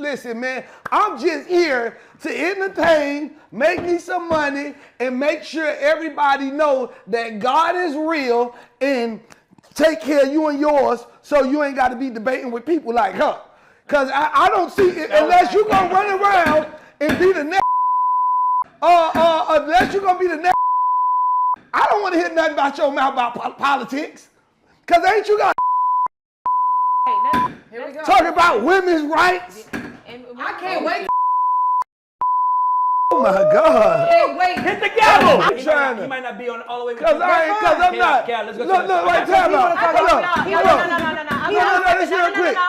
listen, man, I'm just here to entertain, make me some money, and make sure everybody know that God is real and take care of you and yours so you ain't got to be debating with people like her. Because I don't see it unless you going to run around and be the next, unless you going to be the next. I don't want to hear nothing about your mouth about politics. Because ain't you got Here we go. talking about women's rights? I can't wait. Oh my God. Can't wait. Hit the gavel. He might not be on all the way. Because I'm not. Let's go. Look, wait, time out. Hold on.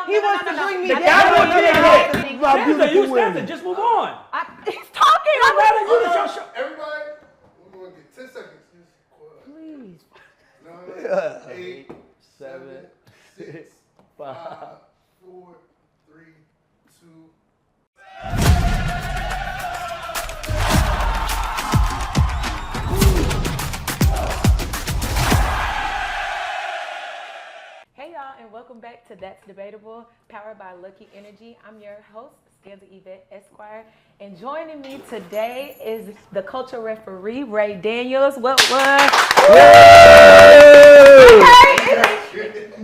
He wants to bring me The down. gavel is you stand. Just move on. He's talking. I'm not you to show. Everybody, we're going to get 10 seconds. Please. 9, 8, 7, 6, 5, 4, 3, 2. Hey y'all, and welcome back to That's Debatable, powered by Lucky Energy. I'm your host, Scanza Yvette Esquire, and joining me today is the culture referee, Ray Daniels. What?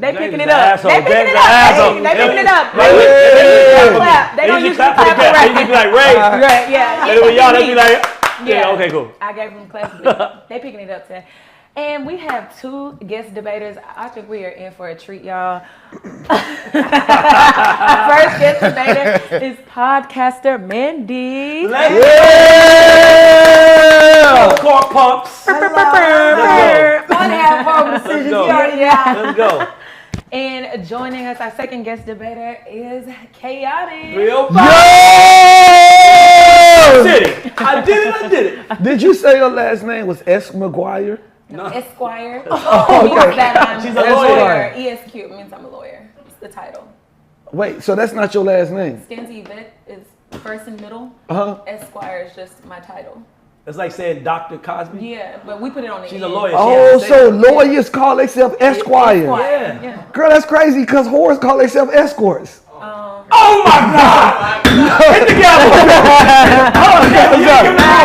They picking it up. They picking it up. They picking it up. They don't usually clap for Ray. You be like Ray. Yeah. And with y'all, they be like, yeah, okay, cool. I gave them class. They picking it up today. And we have two guest debaters. I think we are in for a treat, y'all. First guest debater is podcaster Mandy. Let's go. Cork pumps. One half home decisions. Let's go. And joining us, our second guest debater is Chaotic. Real City. I did it. Did you say your last name was S. McGuire? No. Esquire. Okay. She's a lawyer. ESQ means I'm a lawyer. It's the title. Wait, so that's not your last name? Scanza Yvette is first and middle. Esquire is just my title. It's like saying Dr. Cosby. Yeah, but we put it on the She's end. a lawyer. Oh, so lawyers call themselves Esquire. Yeah. Girl, that's crazy because whores call themselves escorts. Oh my God! Hit the gavel!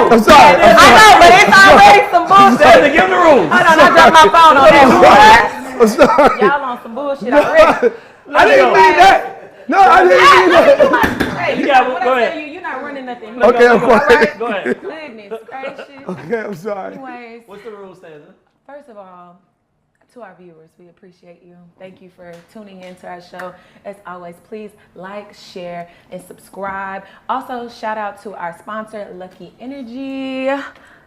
I'm sorry. I know, but it's already some bullshit. Give the rules. Hold on, I dropped my phone on that. I'm sorry. Y'all on some bullshit already. I didn't mean that. No, I didn't mean that. Hey, You got it. what Go I ahead. tell you, you're not running nothing. Okay, I'm quiet. Go ahead. Goodness gracious. Okay, I'm sorry. Anyways, What's the rule, Stanza? first of all, to our viewers, we appreciate you. Thank you for tuning in to our show. As always, please like, share, and subscribe. Also, shout out to our sponsor, Lucky Energy.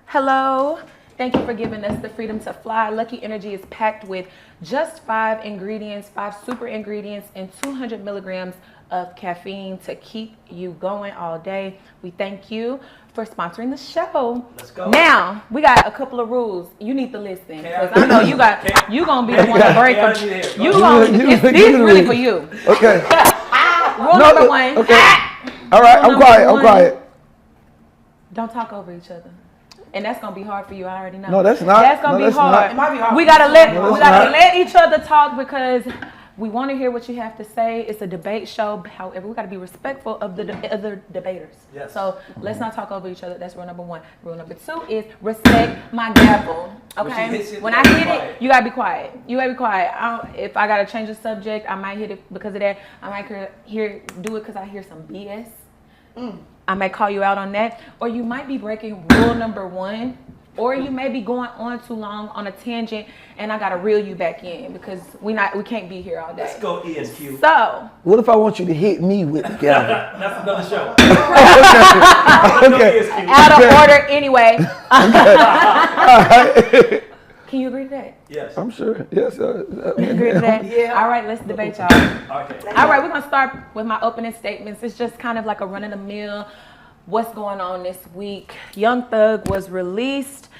Hello. Thank you for giving us the freedom to fly. Lucky Energy is packed with just 5 ingredients, 5 super ingredients, and 200 milligrams of caffeine to keep you going all day. We thank you for sponsoring the show. Let's go. Now, we got a couple of rules. You need to listen, because I know you gonna be the one to break them. These really for you. Okay. Rule number 1. Okay. All right, I'm quiet. Don't talk over each other. And that's gonna be hard for you. I already know. No, that's not. That's gonna be hard. It might be hard. We gotta let not. let each other talk because we want to hear what you have to say. It's a debate show. However, we gotta be respectful of the other debaters. Yes. So let's not talk over each other. That's rule number 1. Rule number 2 is respect my gavel. Okay. When I hit it, you gotta be quiet. If I gotta change the subject, I might hit it because of that. I might do it because I hear some BS. I may call you out on that, or you might be breaking rule number 1, or you may be going on too long on a tangent, and I gotta reel you back in because we can't be here all day. Let's go ESQ. So, What if I want you to hit me with the gavel? That's another show. Okay. out of order anyway. Can you agree to that? Yes. I'm sure. Yes. You agree to that? Yeah. All right, let's debate, y'all. Okay. All right, we're gonna start with my opening statements. It's just kind of like a run of the mill. What's going on this week? Young Thug was released.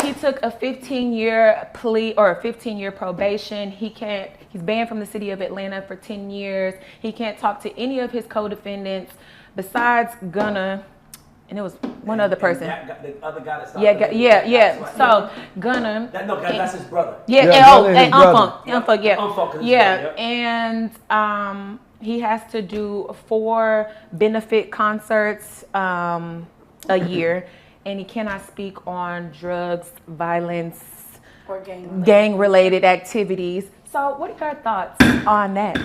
He took a 15-year plea or a 15-year probation. He's banned from the city of Atlanta for 10 years. He can't talk to any of his co-defendants besides Gunna. And it was one other person. The other guy that's Yeah. So Gunna. That's his brother. And Unfunk, Unfunk, yeah. Unfunk is his brother, And He has to do 4 benefit concerts a year, and he cannot speak on drugs, violence, Or gang-related activities. So, what are your thoughts on that?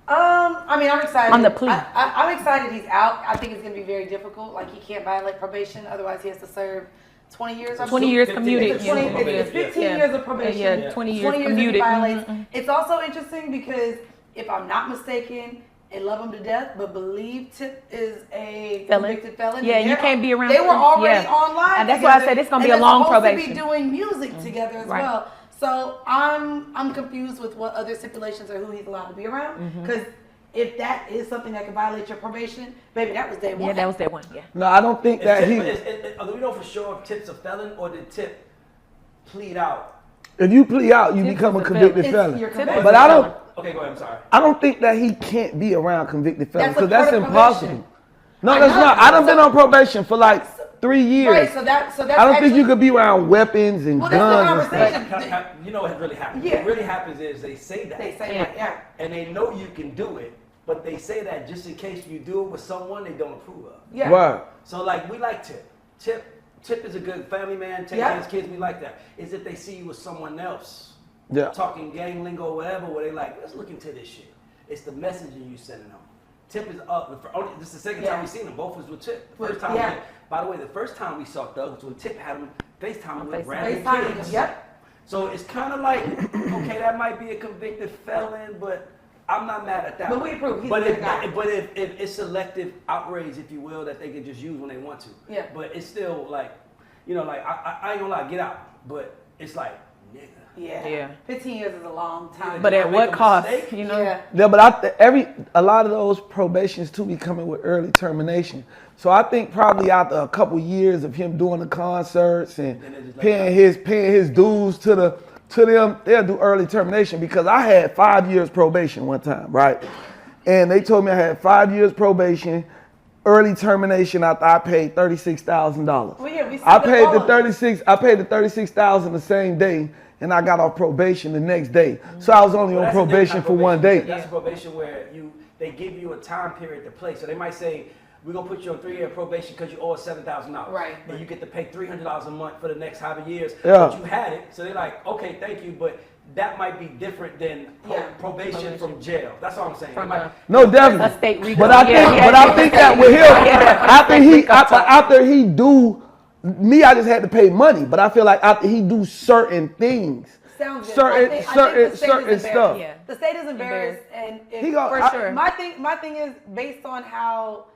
I mean, I'm excited. On the plea. I'm excited he's out. I think it's going to be very difficult. Like, he can't violate probation. Otherwise, he has to serve 20 years. 20 years commuted. It's 15 years of probation. Yeah, 20 years if he commuted. violates. It's also interesting because, if I'm not mistaken, they love him to death, but believe Tip is a convicted felon. Yeah, you can't be around. They were already online. And that's why I said it's going to be a long probation. They're supposed to be doing music together as well. So I'm confused with what other stipulations or who he's allowed to be around. Because if that is something that can violate your probation, baby, that was day one. Yeah, that was day one. Yeah. No, I don't think that he. Do we know for sure if Tip's a felon or did Tip plead out? If you plea out, you Tip become a is a convicted felon. felon. You're convicted. But I don't. Okay, go ahead. I'm sorry. I don't think that he can't be around convicted felons That's a because that's part of impossible. probation. No, that's not. I done been on probation for like 3 years. Right, so that's I don't think you could be around weapons and Well, that's guns the and stuff. conversation. You know what really happens? Yeah. What really happens is they say that. They say that, yeah. And they know you can do it, but they say that just in case you do it with someone they don't approve of. Yeah. Right. So like we like Tip. Tip is a good family man, take care of his kids, we like that. Is if they see you with someone else Yeah. talking gang lingo or whatever, where they like, let's look into this shit. It's the messaging you sending them. Tip is up. This is the second time we seen them. Both was with Tip. First time. Yeah. By the way, the first time we saw Doug was when Tip had him FaceTime with FaceTime. random kids. Yep. So it's kind of like, okay, that might be a convicted felon, but I'm not mad at that. But we approve. He's But a good guy. if it's selective outrage, if you will, that they can just use when they want to. Yeah. But it's still like, you know, like I ain't gonna lie, get out. But it's like, nigga. Yeah. 15 years is a long time. But at what cost? mistake? You know? Yeah. Yeah, but a lot of those probations too be coming with early termination. So I think probably after a couple years of him doing the concerts and paying his dues to them, they'll do early termination because I had 5 years probation one time, right? And they told me I had 5 years probation, early termination after I paid $36,000. Well, yeah, we I said paid all the of it. 36. I paid the $36,000 the same day, and I got off probation the next day. So I was only on That's a different probation kind for of one probation. day. That's a probation where they give you a time period to play. So they might say, we're gonna put you on 3-year probation because you owe us $7,000. Right. And you get to pay $300 a month for the next however years. Yeah. But you had it, so they're like, okay, thank you, but that might be different than probation from jail. That's all I'm saying. From It might- a- No, definitely. A state recall. But I think that with him, after he do me, I just had to pay money. But I feel like after he do certain things, Sounds good. certain I think the state certain is stuff. embarrassed. Yeah. The state is embarrassed, and He go- For I- sure. my thing is based on how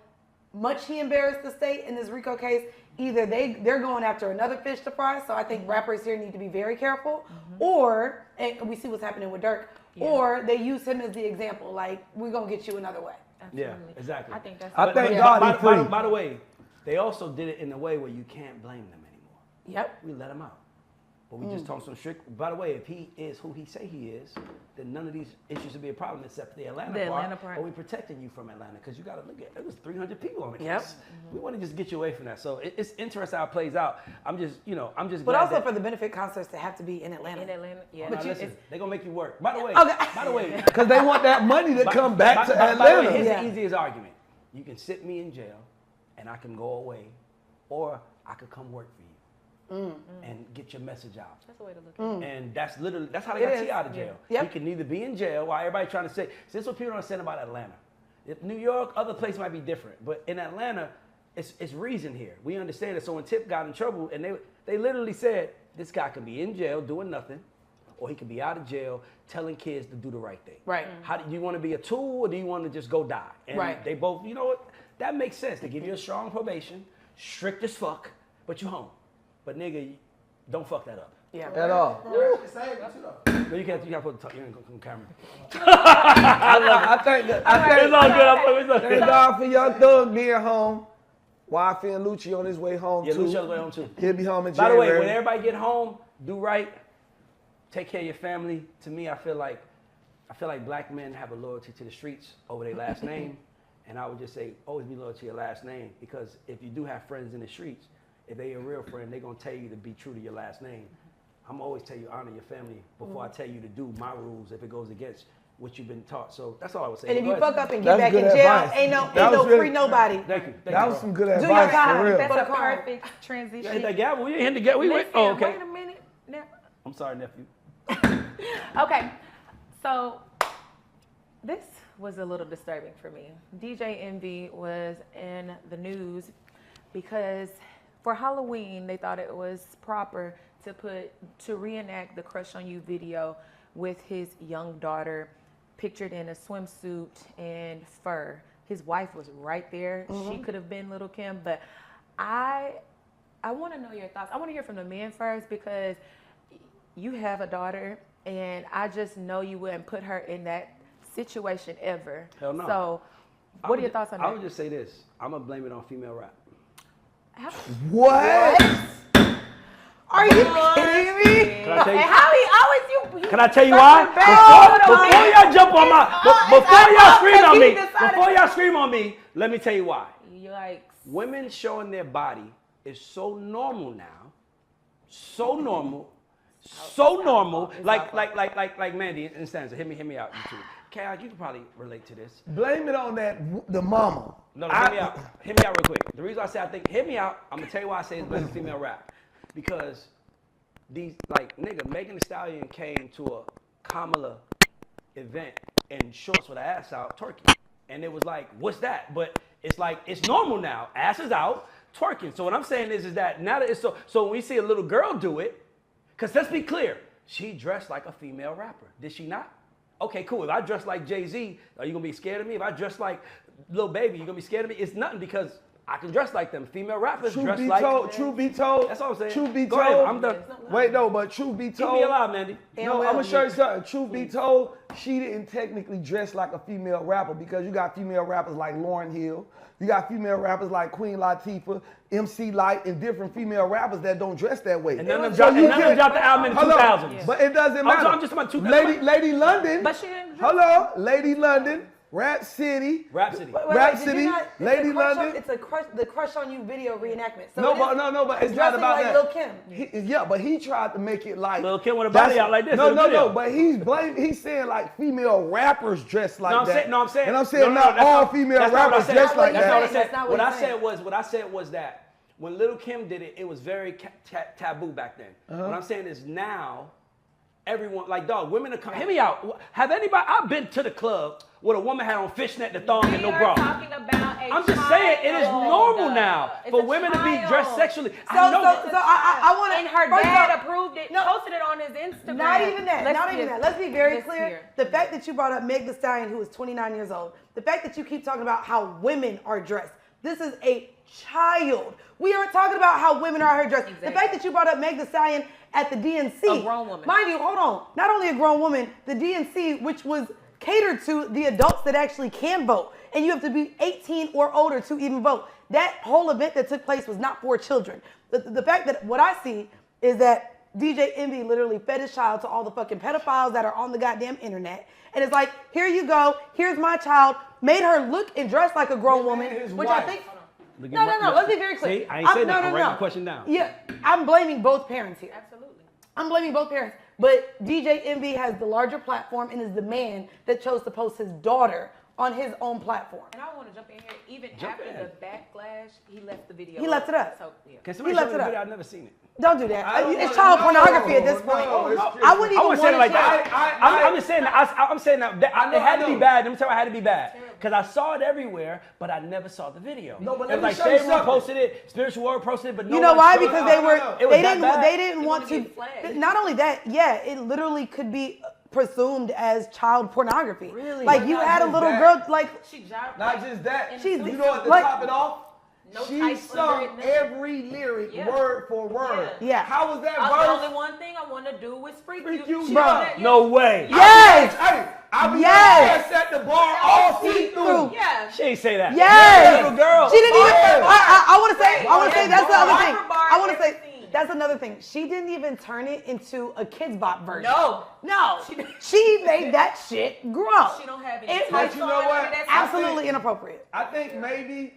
much he embarrassed the state in this RICO case. Either they're going after another fish to fry, so I think rappers here need to be very careful, or and we see what's happening with Durk, or they use him as the example, like we're gonna get you another way. Yeah, exactly. I think that's. I thank God he free. By the way, they also did it in a way where you can't blame them anymore. Yep. We let him out. But we just told him some strict. By the way, if he is who he say he is, then none of these issues would be a problem except the Atlanta part. But we protecting you from Atlanta because you got to look at it was 300 people on the case. Yep. We want to just get you away from that. So it's interesting how it plays out. I'm just But glad also that, for the benefit concerts to have to be in Atlanta. In Atlanta, yeah. Now listen, they're gonna make you work. By the way, Okay. by the way, Because they want that money to come back to by the Atlanta. way, here's Yeah. the easiest argument. You can sit me in jail and I can go away, or I could come work for you and get your message out. That's the way to look at it. And that's how they It got is. T out of jail. Yep. He can either be in jail while everybody's trying to say, this is what people don't understand about Atlanta. If New York, other places might be different, but in Atlanta, it's reason here. We understand it. So when Tip got in trouble, and they literally said, this guy could be in jail doing nothing, or he could be out of jail telling kids to do the right thing. Right. How do you want to be a tool, or do you want to just go die? And Right. they both, you know what? That makes sense. They give you a strong probation, strict as fuck, but you home. But nigga, don't fuck that up. Yeah. At all. It's the same too, though. No, you can't put the talk. You ain't on camera. I thank It's all good. thank God for Young Thug being home. Wifey and Lucci on his way home Yeah, too. Luciano's way home too. He'll be home in By the January. way, when everybody get home, do right, take care of your family. To me, I feel like black men have a loyalty to the streets over their last name, and I would just say always be loyal to your last name, because if you do have friends in the streets, if they a real friend, they're gonna tell you to be true to your last name. I'm always tell you honor your family before I tell you to do my rules if it goes against what you've been taught. So that's all I would say. And if Go you ahead. fuck up and get That's back in good jail, advice. ain't That no was really- free nobody. Thank you. That was bro. some good your advice time. for real. That's For a the car. perfect transition. You hit that gavel. We hit the gavel. We went. Listen, Oh, okay. wait a minute. Now, I'm sorry, nephew. okay, so this was a little disturbing for me. DJ Envy was in the news because for Halloween they thought it was proper to reenact the Crush on You video with his young daughter pictured in a swimsuit and fur. His wife was right there. She could have been Little Kim, but I want to know your thoughts. I want to hear from the men first because you have a daughter, and I just know you wouldn't put her in that situation ever. Hell no. So, what are your thoughts on I that? would just say this. I'm going to blame it on female rap. What? Are you kidding me? Can I tell you? And how he always you Can I tell you why? Before y'all jump on my, before y'all scream on me, before y'all scream on me, let me tell you why. Yikes. Women showing their body is so normal now, so normal, so normal. Like Mandy and Stanza, hit me out, you two. Kyle, you can probably relate to this. Blame it on the mama. No, hear me out. Hear me out real quick. The reason I say I think, hear me out. I'm gonna tell you why I say it's blame female rap, because these Megan Thee Stallion came to a Kamala event in shorts with her ass out, twerking, and it was like, what's that? But it's like it's normal now. Ass is out, twerking. So what I'm saying is that now that it's so when we see a little girl do it, because let's be clear, she dressed like a female rapper, did she not? Okay, cool. If I dress like Jay-Z, are you gonna be scared of me? If I dress like Lil Baby, you gonna be scared of me? It's nothing because I can dress like them. Female rappers dress like. Truth be told. That's all I'm saying. Truth be Go told. ahead, I'm done. Wait, no, but truth be Keep told. me alive, Mandy. No, I'm gonna show you something. Truth be told, she didn't technically dress like a female rapper because you got female rappers like Lauryn Hill, you got female rappers like Queen Latifah, MC Light, and different female rappers that don't dress that way. And none of them dropped the album in the 2000s. But it doesn't matter. I'm just about 2000s. Lady London. But she didn't dress Hello, Lady London, Rhapsody. Rhapsody. Rhapsody, Lady London. It's the Crush on You video reenactment. So No, but it's not dressing about like that. Lil' Kim. But he tried to make it like Lil' Kim with a body out like this in the No, video. but he's saying like female rappers dress like that. I'm saying. And I'm saying No, not that's all not- female that's not what I rappers said. dress like That's not what I that. said. That's not What what I he's said saying. was that when Lil' Kim did it, it was very taboo back then. What I'm saying is now, everyone, like, dog, women are coming. Hear me out. Have anybody, I've been to the club where a woman had on fishnet, the thong, and no bra. Talking about I'm just saying, it is normal now for women to be dressed sexually. I know that. So I want to. And her dad approved it, posted it on his Instagram. Not even that. Let's be very let's clear. hear. The fact that you brought up Meg Thee Stallion, who is 29 years old, the fact that you keep talking about how women are dressed. This is a child. We aren't talking about how women are dressed. Exactly. The fact that you brought up Meg Thee Stallion at the DNC. A grown woman. Mind you, hold on. Not only a grown woman, the DNC, which was catered to the adults that actually can vote. And you have to be 18 or older to even vote. That whole event that took place was not for children. The fact that what I see is that DJ Envy literally fed his child to all the fucking pedophiles that are on the goddamn internet. And it's like, here you go, here's my child, made her look and dress like a grown woman, which I think. No, let's be very clear. See, I ain't saying that. I'm writing the question down. Yeah, I'm blaming both parents here. Absolutely. I'm blaming both parents. But DJ Envy has the larger platform and is the man that chose to post his daughter on his own platform. And I want to jump in here. Even after the backlash, he left the video. He left it up. So, yeah. Can somebody He show left me it the up. video? I've never seen it. Don't do that. don't It's wanna child know. pornography at this No, point. it's I wouldn't I even wouldn't say it like that. I- I'm just saying that. I'm saying that it had to be know. bad. Let me tell you, it had to be bad because I saw it everywhere, but I never saw the video. No, but it let was me like show you Shade Room something. posted it, Spiritual World posted it, but no You know one why? showed Because it. they were It was that bad? they didn't want wanna to. get flagged. Not only that, yeah, it literally could be presumed as child pornography. Really? Like But you not had a just little that. girl, like She jogged. Not just that. She's- You know what to like- top it off? No She tights under sung it, nothing. every lyric Yeah. word for word. Yeah. How was that The verse? only one thing I want to do is freak Freak you. you, She bro. did that, No way. yes, Hey, I be Yes. set the bar all see through. Yeah. She ain't say that. yes. Little girl. She didn't even. yeah. I want to say. I want to say Yeah. that's the other thing. Hyper bar I want to every say scene. that's another thing. She didn't even turn it into a Kids Bop version. No. She made that shit grow. She don't have any It tights you on know under what? that Absolutely inappropriate. I think maybe,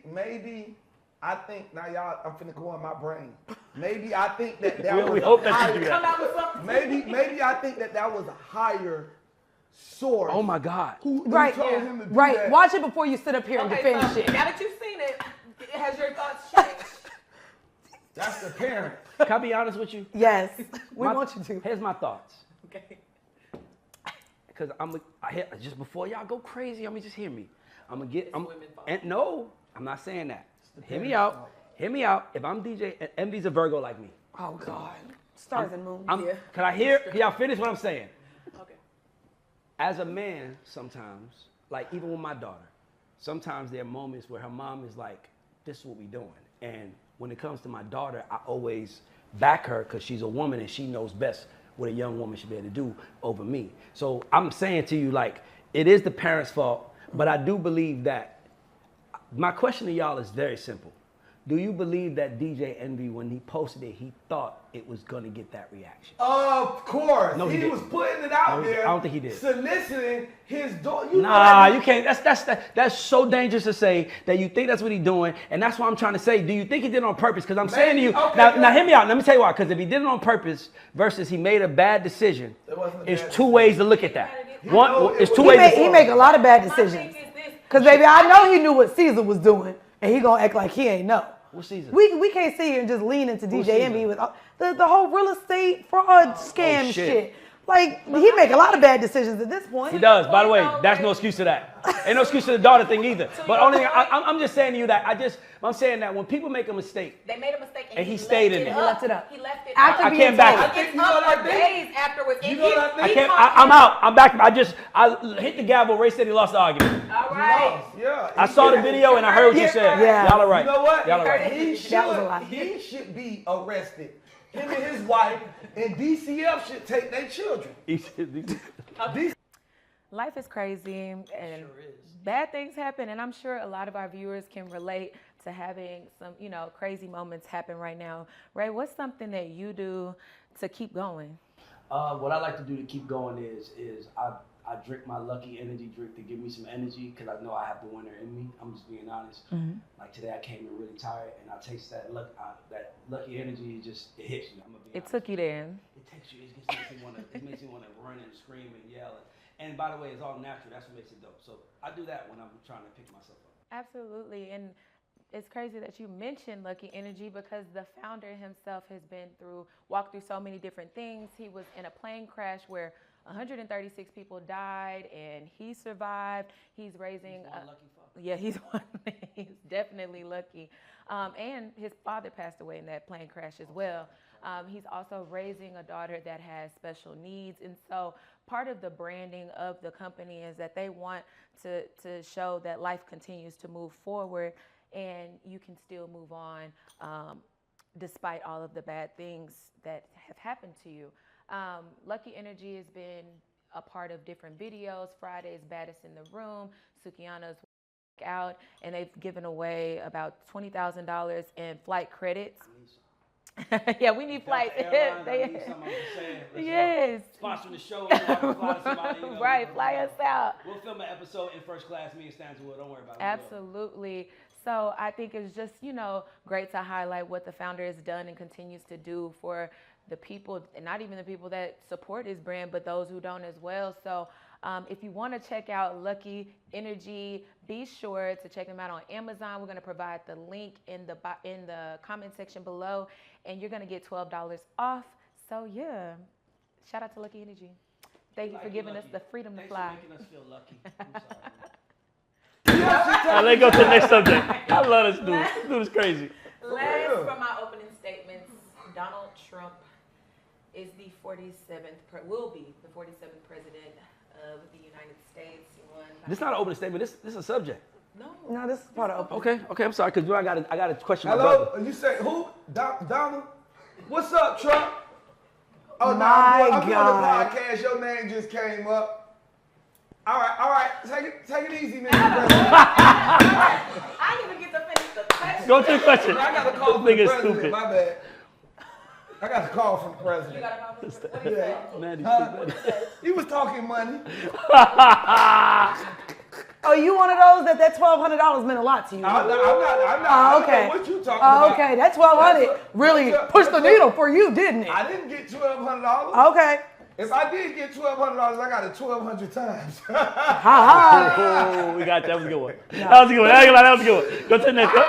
I think, now y'all, I'm finna go in my brain. Maybe I think that We was hope that you higher. do Come that. out with something. Maybe I think that was a higher source. Oh my God. Who Right. told him to do Right. that. Watch it before you sit up here and Okay, defend so shit. now that you've seen it, has your thoughts changed? That's the parent. Can I be honest with you? Yes, we My- want you to. Here's my thoughts. Okay. Because just before y'all go crazy, just hear me. I'm gonna get. women's fault. And no, I'm not saying that. Hear me out. Hear me out. If I'm DJ, and Envy's a Virgo like me. Oh God, stars and moons. Can I hear? Can y'all finish what I'm saying? Okay. As a man, sometimes, like even with my daughter, sometimes there are moments where her mom is like, "This is what we doing," and when it comes to my daughter, I always back her because she's a woman and she knows best what a young woman should be able to do over me. So I'm saying to you, like, it is the parents' fault, but I do believe that. My question to y'all is very simple. Do you believe that DJ Envy, when he posted it, he thought it was gonna get that reaction? Of course. No, he he didn't. was putting it out No, he- there. I don't think he did. Soliciting his daughter. Nah, you can't. That's so dangerous to say that you think that's what he's doing, and that's why I'm trying to say. Do you think he did it on purpose? Because I'm saying to you okay, now. Hear me out. Let me tell you why. Because if he did it on purpose versus he made a bad decision, It wasn't a it's bad two ways to look at that. know One, it it's two was- ways. He make a lot of bad My decisions. thing is this. Cause baby, I know he knew what Caesar was doing, and he gonna act like he ain't know. What season? We can't sit here and just lean into DJ Caesar? Envy with the whole real estate fraud scam shit. shit. Like he make a lot of bad decisions at this point. He does. By the way, that's no excuse to that. Ain't no excuse to the daughter thing either. But only thing, I'm just saying to you that I'm saying that when people make a mistake, They made a mistake And he stayed in it. He left it up. He left it After up. I being can't back told. it. It's You know up what for I think? days afterwards. You know what I think? I can't. I'm out. I'm back. I hit the gavel. Ray said he lost the argument. All right. Yeah. I saw the video and I heard what you said. Yeah. Y'all are right. You know what? Y'all are right. He That was a lie. should be arrested. Him and his wife and DCF should take their children. Life is crazy and bad things happen, and I'm sure a lot of our viewers can relate to having some, crazy moments happen right now. Ray, what's something that you do to keep going? What I like to do to keep going is I drink my Lucky Energy drink to give me some energy because I know I have the winner in me. I'm just being honest. Like today I came in really tired and I taste that Lucky Energy. It hits you. I'm gonna be It honest. took you there. It takes you. It makes me want to run and scream and yell. And by the way, it's all natural. That's what makes it dope. So I do that when I'm trying to pick myself up. Absolutely. And it's crazy that you mentioned Lucky Energy because the founder himself has walked through so many different things. He was in a plane crash where 136 people died and he survived. He's raising One lucky fuck. Yeah, he's one. He's definitely lucky. And his father passed away in that plane crash as well. He's also raising a daughter that has special needs. And so part of the branding of the company is that they want to show that life continues to move forward and you can still move on despite all of the bad things that have happened to you. Lucky Energy has been a part of different videos. Friday's Baddest in the Room, Sukiana's out, and they've given away about $20,000 in flight credits. Yeah, we need flights. Yes. Sponsoring the show. So I can fly to somebody, Right, fly us out. We'll film an episode in first class. Me and Stanton will. Don't worry about it. Absolutely. So I think it's just, great to highlight what the founder has done and continues to do for the people, and not even the people that support his brand, but those who don't as well. So if you want to check out Lucky Energy, be sure to check them out on Amazon. We're going to provide the link in the comment section below, and you're going to get $12 off. So yeah, shout out to Lucky Energy. Thank you for giving us the freedom to fly. Thanks for making us feel lucky. I'm sorry. Let's go to the next subject. I love this dude. This dude is crazy. Last from my opening statements, Donald Trump is the 47th, will be the 47th president of the United States. This is not an open statement. This is a subject. No, this is part of open. Okay. I'm sorry, because I got to question my Hello? brother. You say who? Donald? What's up, Trump? Oh, no, My I'm doing the God. podcast. Your name just came up. All right. Take it easy, man. I didn't even get to finish the question. Go to the question. I got a call from This the nigga is president. stupid. My bad. I got a call from the You president. got a comment? What did you say? Man, he's stupid. He was talking money. Oh, you one of those that $1,200 meant a lot to you? I'm not. Oh, okay. I don't know what you talking about. Okay, that $1,200 really pushed the needle for you, didn't it? I didn't get $1,200. Okay. If I did get $1,200, I got it 1,200 times. Oh, we got you. That was a good one. That was a good one. That was a good one. Go to the next one.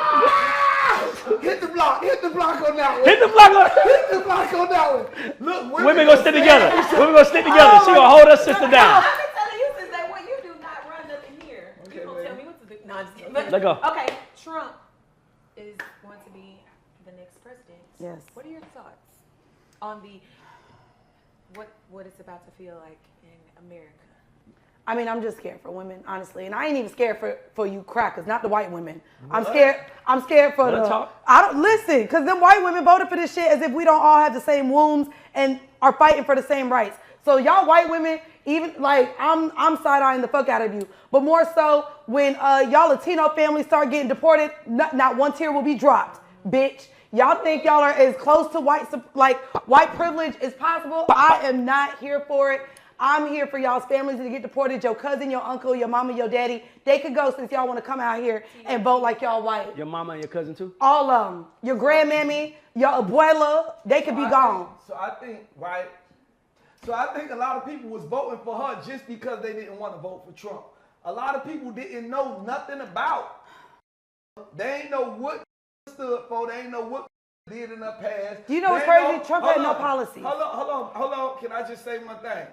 Hit the block on that one. Hit the block on. Hit the block on that one. Look, Women gonna stick together. Women gonna stick together. She gonna hold her sister down. I've been telling you since day one, you do not run nothing here. You gonna tell me what to do. No, I'm just kidding. Let go. Okay, Trump is going to be the next president. Yes. What are your thoughts on what it's about to feel like in America? I mean, I'm just scared for women, honestly, and I ain't even scared for you crackers, not the white women. I'm scared for I don't listen, cause them white women voted for this shit as if we don't all have the same wombs and are fighting for the same rights. So y'all white women, even like I'm side-eyeing the fuck out of you, but more so when y'all Latino families start getting deported, not one tear will be dropped, bitch. Y'all think y'all are as close to white privilege as possible. I am not here for it. I'm here for y'all's families to get deported. Your cousin, your uncle, your mama, your daddy, they could go since y'all want to come out here and vote like y'all white. Your mama and your cousin too? All of them. Your grandmammy, your abuela, they could be gone. So I think a lot of people was voting for her just because they didn't want to vote for Trump. A lot of people didn't know nothing about. They ain't know what stood for. They ain't know what did in the past. You know what's crazy? Trump had no policy. Hold on. Can I just say one thing?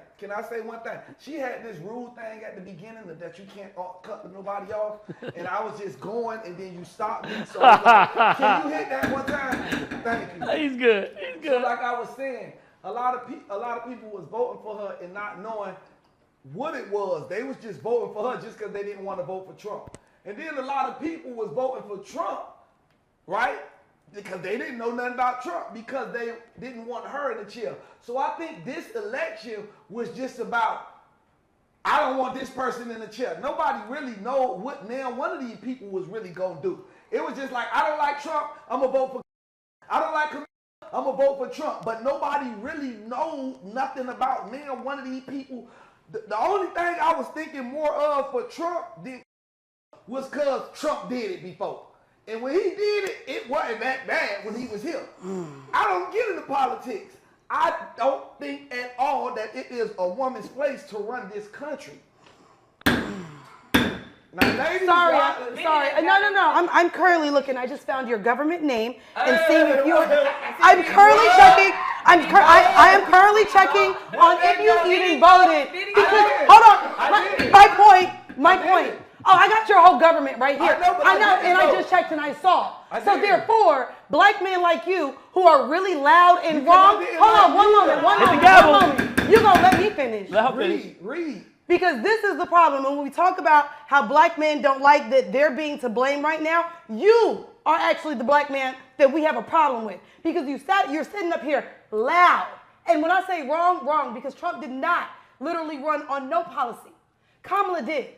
She had this rule thing at the beginning that you can't cut nobody off, and I was just going, and then you stopped me. So can you hit that one time? Thank you. He's good. So like I was saying, a lot of people was voting for her and not knowing what it was. They was just voting for her just because they didn't want to vote for Trump. And then a lot of people was voting for Trump, right? Because they didn't know nothing about Trump, because they didn't want her in the chair. So I think this election was just about, I don't want this person in the chair. Nobody really know what now one of these people was really going to do. It was just like, I don't like Trump, I'm going to vote for. I don't like him, I'm going to vote for Trump. But nobody really know nothing about now one of these people. The only thing I was thinking more of for Trump was because Trump did it before. And when he did it, it wasn't that bad when he was here. I don't get into politics. I don't think at all that it is a woman's place to run this country. Now, ladies, sorry. No. I'm currently looking. I just found your government name and seeing if you. I'm currently checking. I am currently checking on if you even voted. Because, hold on. My point. Oh, I got your whole government right here. I know, and I just checked and I saw. So therefore, black men like you who are really loud and wrong. Hold on, one moment. You're gonna let me finish. Let her finish. Read. Because this is the problem. And when we talk about how black men don't like that they're being to blame right now, you are actually the black man that we have a problem with. Because you're sitting up here loud. And when I say wrong, because Trump did not literally run on no policy. Kamala did.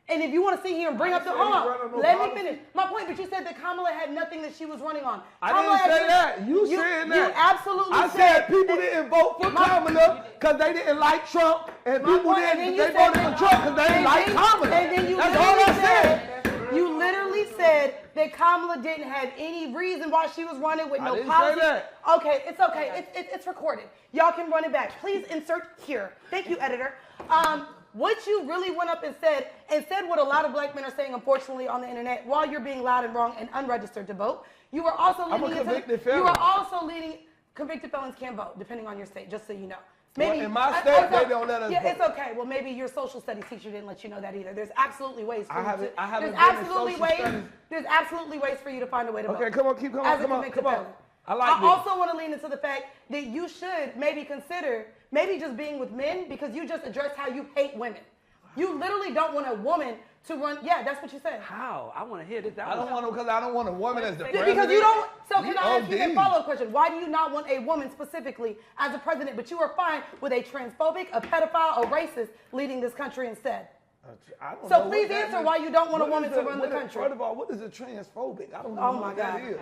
And if you want to sit here and bring up let me finish. My point, but you said that Kamala had nothing that she was running on. I didn't say that. You said that. You absolutely said that. I said people didn't vote for Kamala because they didn't like Trump, and people didn't. They voted for Trump because they didn't like Kamala. And then That's all I said. You literally said that Kamala didn't have any reason why she was running with no policy. Say that. Okay, it's okay. It's recorded. Y'all can run it back. Please insert here. Thank you, editor. What you really went up and said what a lot of black men are saying, unfortunately, on the internet, while you're being loud and wrong and unregistered to vote, you were also leading convicted felons can't vote, depending on your state, just so you know. Maybe in my state, they don't let us vote. It's okay. Well, maybe your social studies teacher didn't let you know that either. There's absolutely ways for There's absolutely ways for you to find a way to vote. Okay, come on, keep going. Come on. I also want to lean into the fact that you should maybe consider just being with men, because you just addressed how you hate women. You literally don't want a woman to run. Yeah, that's what you said. How? I want to hear this. I don't want a woman as the president. Because you don't. So can I ask you a follow-up question? Why do you not want a woman specifically as a president, but you are fine with a transphobic, a pedophile, a racist leading this country instead? So please answer why you don't want a woman to run the country. First of all, what is a transphobic? I don't know what God. that is.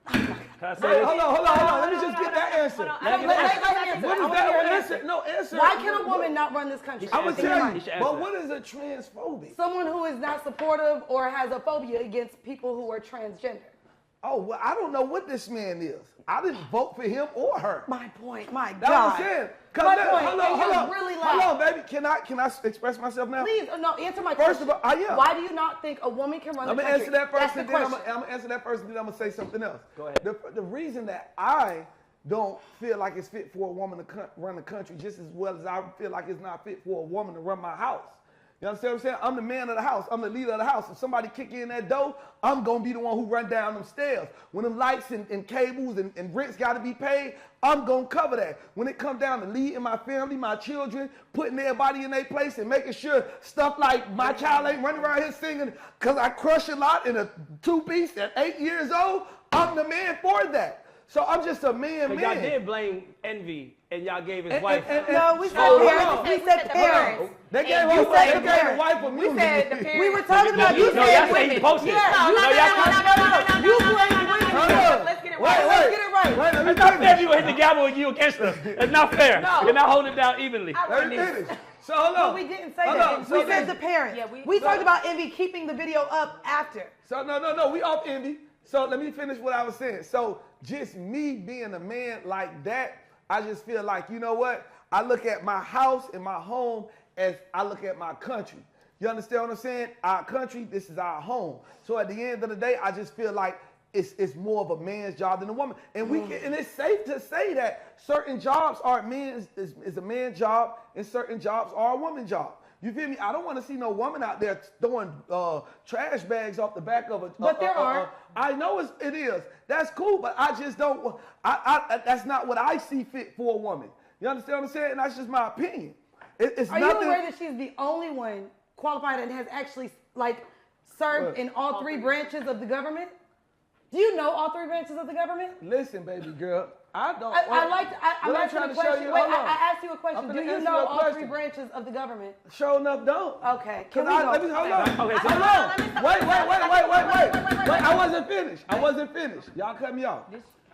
Hold on. Let me just get that answer. What is that answer? No, answer. Why can a woman not run this country? I would tell you. But what is a transphobic? Someone who is not supportive or has a phobia against people who are transgender. Oh, well, I don't know what this man is. I didn't vote for him or her. My point. My God. That's what I'm saying. My point, hold and you're on, really hold loud. on, baby. Can I express myself now? Please, no, answer my First question. of all, I am. Why do you not think a woman can run the I'm gonna country? answer that first, That's the and then I'm question. gonna answer that first, and then I'm gonna say something else. Go ahead. The reason that I don't feel like it's fit for a woman to run the country just as well as I feel like it's not fit for a woman to run my house. You understand what I'm saying? I'm the man of the house. I'm the leader of the house. If somebody kick in that door, I'm going to be the one who run down them stairs. When them lights and cables and rents got to be paid, I'm going to cover that. When it comes down to leading my family, my children, putting everybody in their place and making sure stuff like my child ain't running around here singing because I crush a lot in a two-piece at 8 years old, I'm the man for that. So I'm just a man. Y'all did blame Envy, and y'all gave his And- wife. No, we said hold parents. on. We said parents. They gave And her you wife, said they the gave the parents. wife We immunity. said the parents. We were talking about you No, said y'all say he women. posted. Yeah, No, you y'all said posted. you blame women. Hold on. Let's get it Wait, right. Let's get it right. Wait, let me It's not fair if finish. you hit the gavel and you against us. It's not fair. No. You're not holding it down evenly. Let me finish. So hold on. But we didn't say Hold that. on. So We said then- the parents. Yeah, we talked about Envy keeping the video up after. So no, we off Envy. So let me finish what I was saying. So just me being a man like that, I just feel like, you know what? I look at my house and my home as I look at my country. You understand what I'm saying? Our country, this is our home. So at the end of the day, I just feel like it's more of a man's job than a woman. And and it's safe to say that certain jobs are is a man's job and certain jobs are a woman's job. You feel me? I don't want to see no woman out there throwing trash bags off the back of a. But there are. I know it is. That's cool, but I just don't. That's not what I see fit for a woman. You understand what I'm saying? And that's just my opinion. It's Are nothing. you aware that she's the only one qualified and has actually served What? in all three branches of the government? Do you know all three branches of the government? Listen, baby girl. I don't. I'm what I'm asking trying a to show question. you. Wait, Hold on. I asked you a question. I'm Do finna you answer know your all three question. branches of the government? Sure enough, don't. Okay. Cause Can we go? let me hold on. Okay, so- Hold on. Wait. I wasn't finished. Y'all cut me off.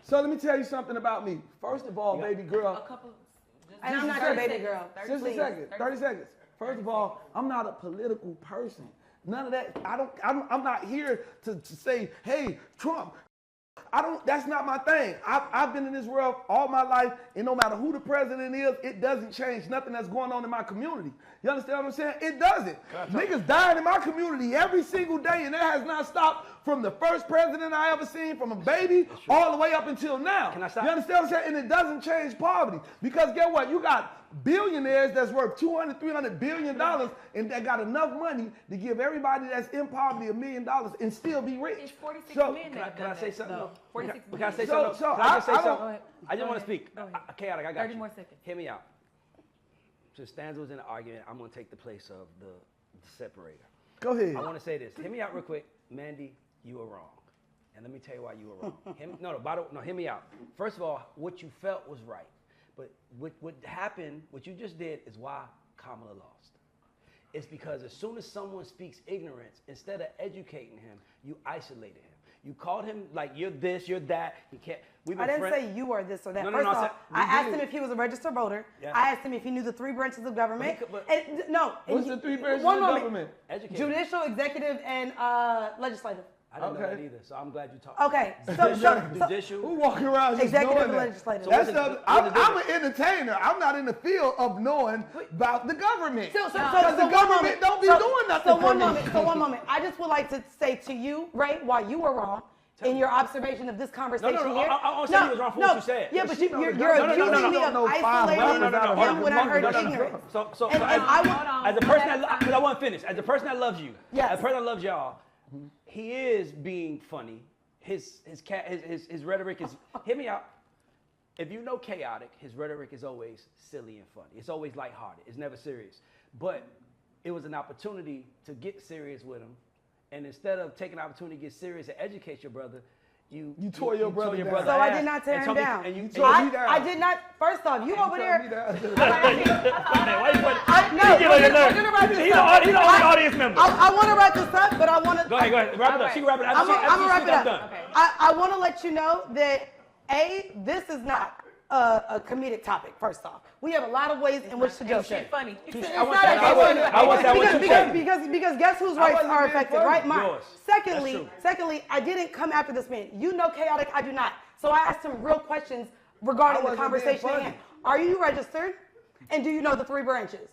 So let me tell you something about me. First of all, baby girl. And I'm not your baby girl. Just a Please. second. 30 seconds. First of all, I'm not a political person. None of that. I'm not here to say, hey, Trump. That's not my thing. I've been in this world all my life, and no matter who the president is, it doesn't change nothing that's going on in my community. You understand what I'm saying? It doesn't. Niggas dying in my community every single day, and that has not stopped from the first president I ever seen, from a baby, all the way up until now. Can I stop? You understand what I'm saying? And it doesn't change poverty. Because guess what? You got billionaires that's worth $200, $300 billion, and that got enough money to give everybody that's in poverty $1 million and still be rich. It's 46 So- men Can that have I done say that, something? though. 46 Can I say men. something? So Can I just say I don't- something? Go ahead. I just Go want to ahead. speak. Go ahead. Chaotic, I got 30 you. more seconds. Hear me out. Since Stanza was in an argument, I'm going to take the place of the separator. Go ahead. I want to say this. Hear me out real quick. Mandy, you were wrong. And let me tell you why you were wrong. Hear me out. First of all, what you felt was right. But what happened, what you just did, is why Kamala lost. It's because as soon as someone speaks ignorance, instead of educating him, you isolated him. You called him like, you're this, you're that. He can't. I didn't say you are this or that. No, First I off, said- I asked him if he was a registered voter. Yeah. I asked him if he knew the three branches of government. But- What's the three branches one of moment. government? Educated. Judicial, executive, and legislative. I didn't know Okay. that either, so I'm glad you talked. Okay, so Judicial. Who walking around just executive knowing and that? legislative. So That's what's the I'm difference? an entertainer. I'm not in the field of knowing about the government. So Because the one government moment. don't be So- doing nothing So for one me. moment. So one moment. I just would like to say to you, Ray, why you were wrong in your observation of this conversation No, here. I don't say you was wrong for what you said. Yeah, but She you're know accusing the me government of don't know five isolating rappers him when I heard No, no. ignorance. So And I would- as a person that, because I want to finish, as a person that loves you, Yes. as a person that loves y'all, he is being funny. His rhetoric is, hear me out. If you know Chaotic, his rhetoric is always silly and funny. It's always lighthearted. It's never serious. But it was an opportunity to get serious with him. And instead of taking an opportunity to get serious and educate your brother, you tore your brother down. So I ass did not tear and him told me- down. and you tore me down. I did not. First off, you over there. Why you put No, He get on your nerves. we're gonna wrap this He's up. the only audience member. I want to wrap this up, but I want to. Go ahead. Wrap it up. She can wrap it up. I'm gonna wrap it up. Done. Okay. I want to let you know that this is not a comedic topic. First off, we have a lot of ways in which to joke. Shit funny. It's I want not that. a- I want that. What you said. because guess whose I rights wasn't are being affected, funny. right? Mine. Yours. Secondly, That's true. I didn't come after this man. You know Chaotic, I do not. So I asked him real questions regarding I the wasn't being conversation at funny. hand. Are you registered? And do you know the 3 branches?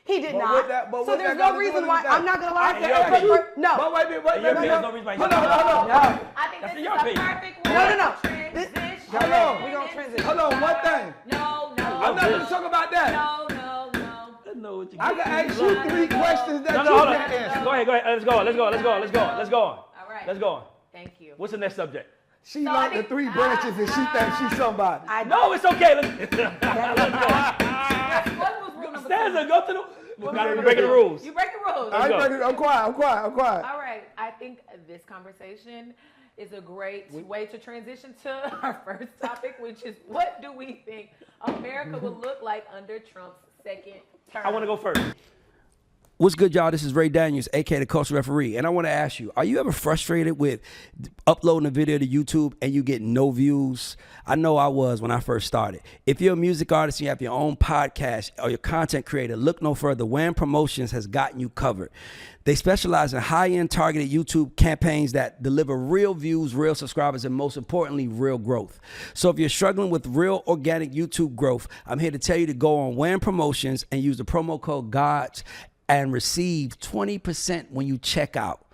He did But not. with that- but So with there's that got no to do reason with why. anything. I'm not gonna lie. In your opinion. No. But wait a minute, wait a In your minute. opinion, there's no reason why you Hold on, hold on. No. I think That's this in is your a opinion. perfect way No. to transition. Hold on. We gonna transition. Hold on, one thing. No. I'm not going to talk about that. No. I know what you I can ask you 3 questions that No, you hold on. can answer. Go ahead. Let's go on. All right. Let's go on. Thank you. What's the next subject? She So learned I the think- 3 branches and she thinks she's somebody. No, it's okay. Let's What was rule number 2? Stanza, go to the. We gotta be breaking the rules. You break the rules. I'm quiet. All right. I think this conversation is a great way to transition to our first topic, which is what do we think America will look like under Trump's second term? I want to go first. What's good, y'all? This is Ray Daniels, aka the Culture Referee, and I want to ask you: are you ever frustrated with uploading a video to YouTube and you get no views? I know I was when I first started. If you're a music artist and you have your own podcast or your content creator, look no further. Wham Promotions has gotten you covered. They specialize in high-end targeted YouTube campaigns that deliver real views, real subscribers, and most importantly, real growth. So if you're struggling with real organic YouTube growth, I'm here to tell you to go on Wham Promotions and use the promo code GODS and receive 20% when you check out.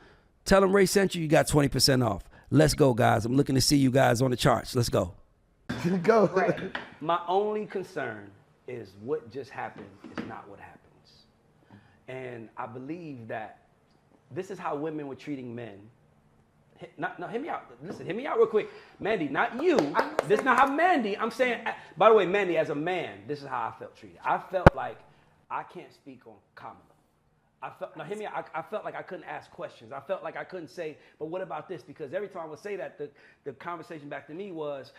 Tell them Ray sent you, you got 20% off. Let's go, guys. I'm looking to see you guys on the charts. Let's go. Go. Right. My only concern is what just happened is not what happens. And I believe that this is how women were treating men. No, hear me out. Listen, hear me out real quick. Mandy, not you. This is not how Mandy, I'm saying, by the way, Mandy, as a man, this is how I felt treated. I felt like I can't speak on Kamala. Hear me out. I felt like I couldn't ask questions. I felt like I couldn't say, but what about this? Because every time I would say that, the conversation back to me was,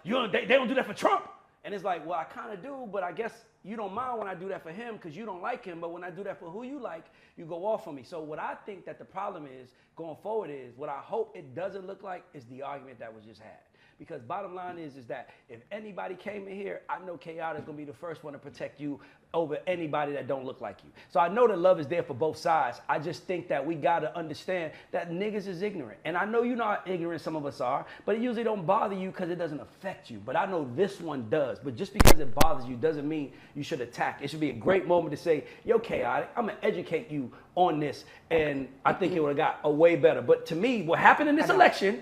they don't do that for Trump. And it's like, well, I kind of do, but I guess you don't mind when I do that for him because you don't like him. But when I do that for who you like, you go off on me. So what I think that the problem is going forward is, what I hope it doesn't look like is the argument that was just had. Because bottom line is that if anybody came in here, I know Chaotic is going to be the first one to protect you over anybody that don't look like you. So I know that love is there for both sides. I just think that we got to understand that niggas is ignorant. And I know you're not ignorant, some of us are, but it usually don't bother you because it doesn't affect you. But I know this one does. But just because it bothers you doesn't mean you should attack. It should be a great moment to say, yo, Chaotic, I'm going to educate you on this. And I think it would have got a way better. But to me, what happened in this election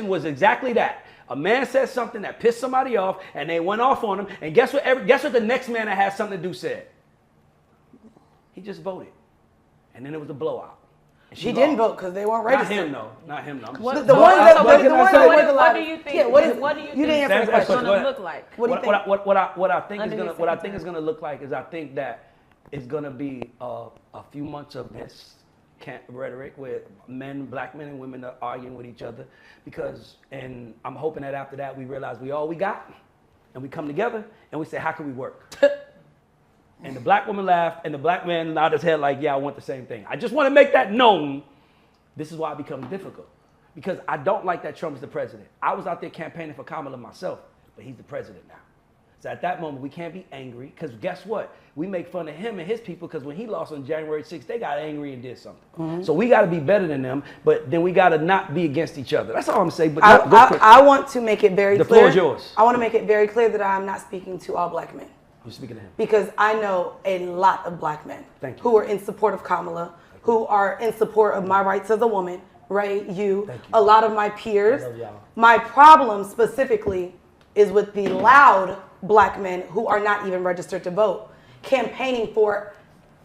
was exactly that. A man said something that pissed somebody off, and they went off on him. And guess what the next man that had something to do said? He just voted. And then it was a blowout. She didn't vote because they weren't registered. Not him, no. What- The ones that were the What do you think? Yeah, What do you you didn't think answer the it's question. going to look like? What do you think? What I think Under is his gonna second term. look like is I think that it's gonna be a few months of this rhetoric where black men and women are arguing with each other and I'm hoping that after that we realize we all we got and we come together and we say, how can we work? And the black woman laughed and the black man nodded his head like, yeah, I want the same thing. I just want to make that known. This is why it becomes difficult because I don't like that Trump is the president. I was out there campaigning for Kamala myself, but he's the president now. So at that moment, we can't be angry because guess what? We make fun of him and his people because when he lost on January 6th, they got angry and did something. Mm-hmm. So we got to be better than them, but then we got to not be against each other. That's all I'm saying. But I want to make it very clear. The floor is yours. I want to make it very clear that I'm not speaking to all black men. You're speaking to him. Because I know a lot of black men Thank you. who are in support of Kamala, who are in support of my rights as a woman, Ray, you, a lot of my peers. I love y'all. My problem specifically is with the loud black men who are not even registered to vote, campaigning for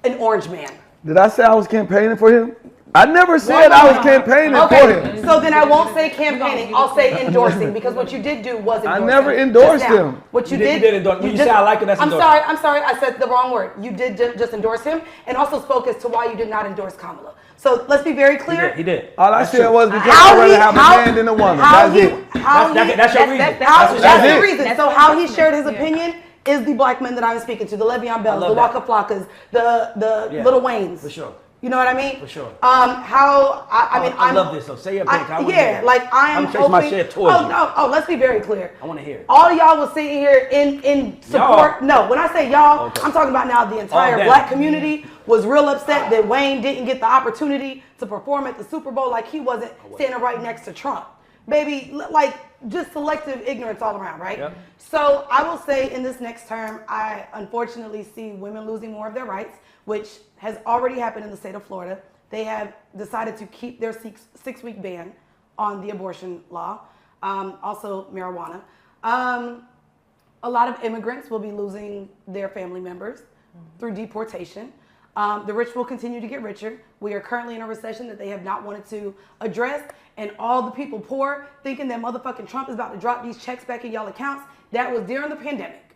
an orange man. Did I say I was campaigning for him? I never said I was campaigning for him. So then I won't say campaigning. I'll say endorsing because what you did do was endorse I never him. endorsed Just now. him. What you You did did endorse- when you say I like it, that's I'm endorsing. sorry. I said the wrong word. You did just endorse him and also spoke as to why you did not endorse Kamala. So let's be very clear. He did. All I That's said true. was because I'd rather have a man than a woman. That's it. That's your reason. That's the it. reason. That's So what how I'm he saying. shared his Yeah. opinion is the black men that I'm speaking to, the Le'Veon Bells, the love Waka that. Flockas, the Yeah. Little Waynes. For sure. You know what I mean? For sure. I love this, though. Say your opinion. I wanna hear it. like I'm chasing my hoping- shit towards you. Oh, let's be very clear. I want to hear it. All of y'all was sitting here in support. No, when I say y'all, Okay. I'm talking about now the entire them. black community was real upset that Wayne didn't get the opportunity to perform at the Super Bowl like he wasn't standing right next to Trump. Baby, like just selective ignorance all around, right? Yep. So I will say in this next term, I unfortunately see women losing more of their rights, which has already happened in the state of Florida. They have decided to keep their 6-week ban on the abortion law, also marijuana. A lot of immigrants will be losing their family members through deportation. The rich will continue to get richer. We are currently in a recession that they have not wanted to address. And all the people poor thinking that motherfucking Trump is about to drop these checks back in y'all accounts. That was during the pandemic.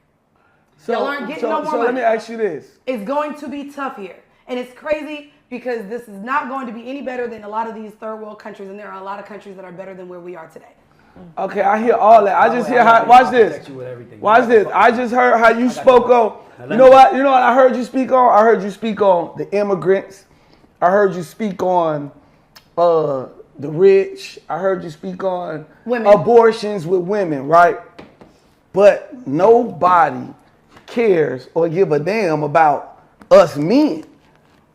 Y'all aren't getting no more so money. let me ask you this. It's going to be tough here. And it's crazy because this is not going to be any better than a lot of these third world countries. And there are a lot of countries that are better than where we are today. Okay, I hear all that. I just hear how. Watch this. Watch this. I just heard how you spoke on. You know what? You know what I heard you speak on? I heard you speak on the immigrants. I heard you speak on the rich. I heard you speak on Women. Abortions with women, right? But nobody cares or give a damn about us men.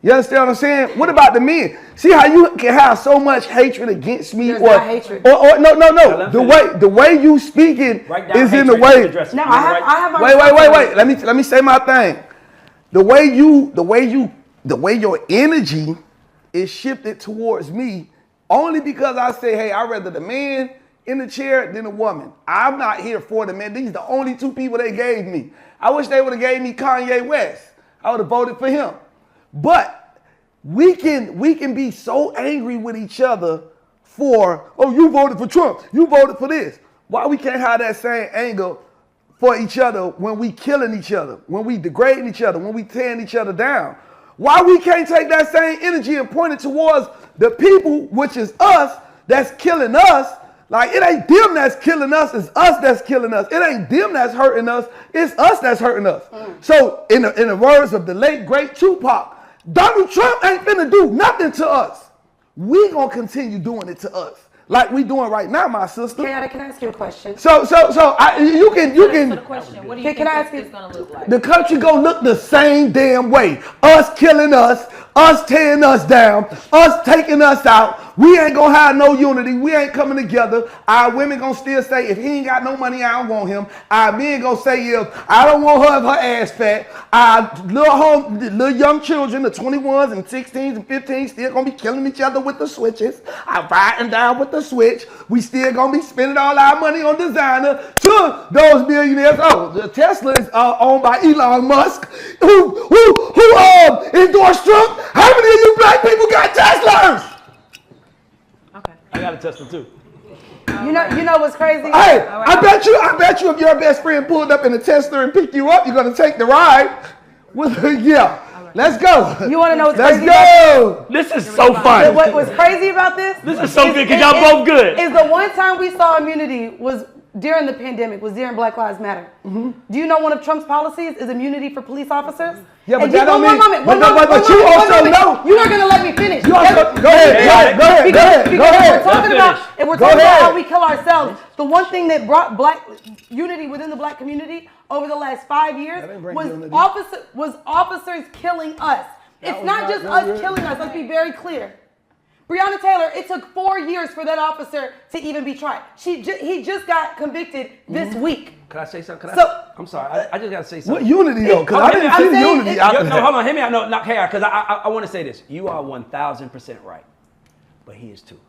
You understand what I'm saying? What about the men? See how you can have so much hatred against me, There's not hatred. or no. The way you speaking is in the way. No, I have. Wait. Let me say my thing. The way your energy is shifted towards me, only because I say, hey, I'd rather the man in the chair than a woman. I'm not here for the man. These are the only two people they gave me. I wish they would have gave me Kanye West. I would have voted for him. But we can be so angry with each other for, oh, you voted for Trump, you voted for this. Why we can't have that same anger for each other when we killing each other, when we degrading each other, when we tearing each other down? Why we can't take that same energy and point it towards the people, which is us, that's killing us? Like, it ain't them that's killing us, it's us that's killing us. It ain't them that's hurting us, it's us that's hurting us. So, in the words of the late, great Tupac, Donald Trump ain't finna do nothing to us. We gonna continue doing it to us, like we doing right now, my sister. Can I ask you a question? So you can. For the question, what do you Can I ask think you- it's going to look like? The country gonna look the same damn way. Us killing us tearing us down, us taking us out. We ain't gonna have no unity. We ain't coming together. Our women gonna still say, if he ain't got no money, I don't want him. Our men gonna say, if I don't want her if her ass fat. Our little young children, the 21s and 16s and 15s, still gonna be killing each other with the switches. I'm riding down with the switch. We still gonna be spending all our money on designer to those billionaires. Oh, the Tesla is owned by Elon Musk, who endorsed Trump. How many of you black people got Teslas? Okay. I got a Tesla too. You know what's crazy? Hey, I bet you if your best friend pulled up in a Tesla and picked you up, you're gonna take the ride. Yeah. Let's go. You want to know what's Let's crazy? go. This is so fun. What was crazy about this? This is so good because y'all both good. Is the one time we saw immunity was during the pandemic, was during Black Lives Matter. Do you know one of Trump's policies is immunity for police officers? Yeah, but And that don't mean. One moment. You also know. You're not gonna let me finish. You also go ahead. Because if we're talking about how we kill ourselves, the one thing that brought black unity within the black community over the last 5 years was officers killing us. It's not just us killing us. Let's be very clear. Breonna Taylor, it took 4 years for that officer to even be tried. He just got convicted this week. Can I say something? I'm sorry. I just got to say something. What unity though? Because I didn't see the unity out there. No, hold on. Hear me out. No, not here. Because I want to say this. You are 1,000% right. But he is too.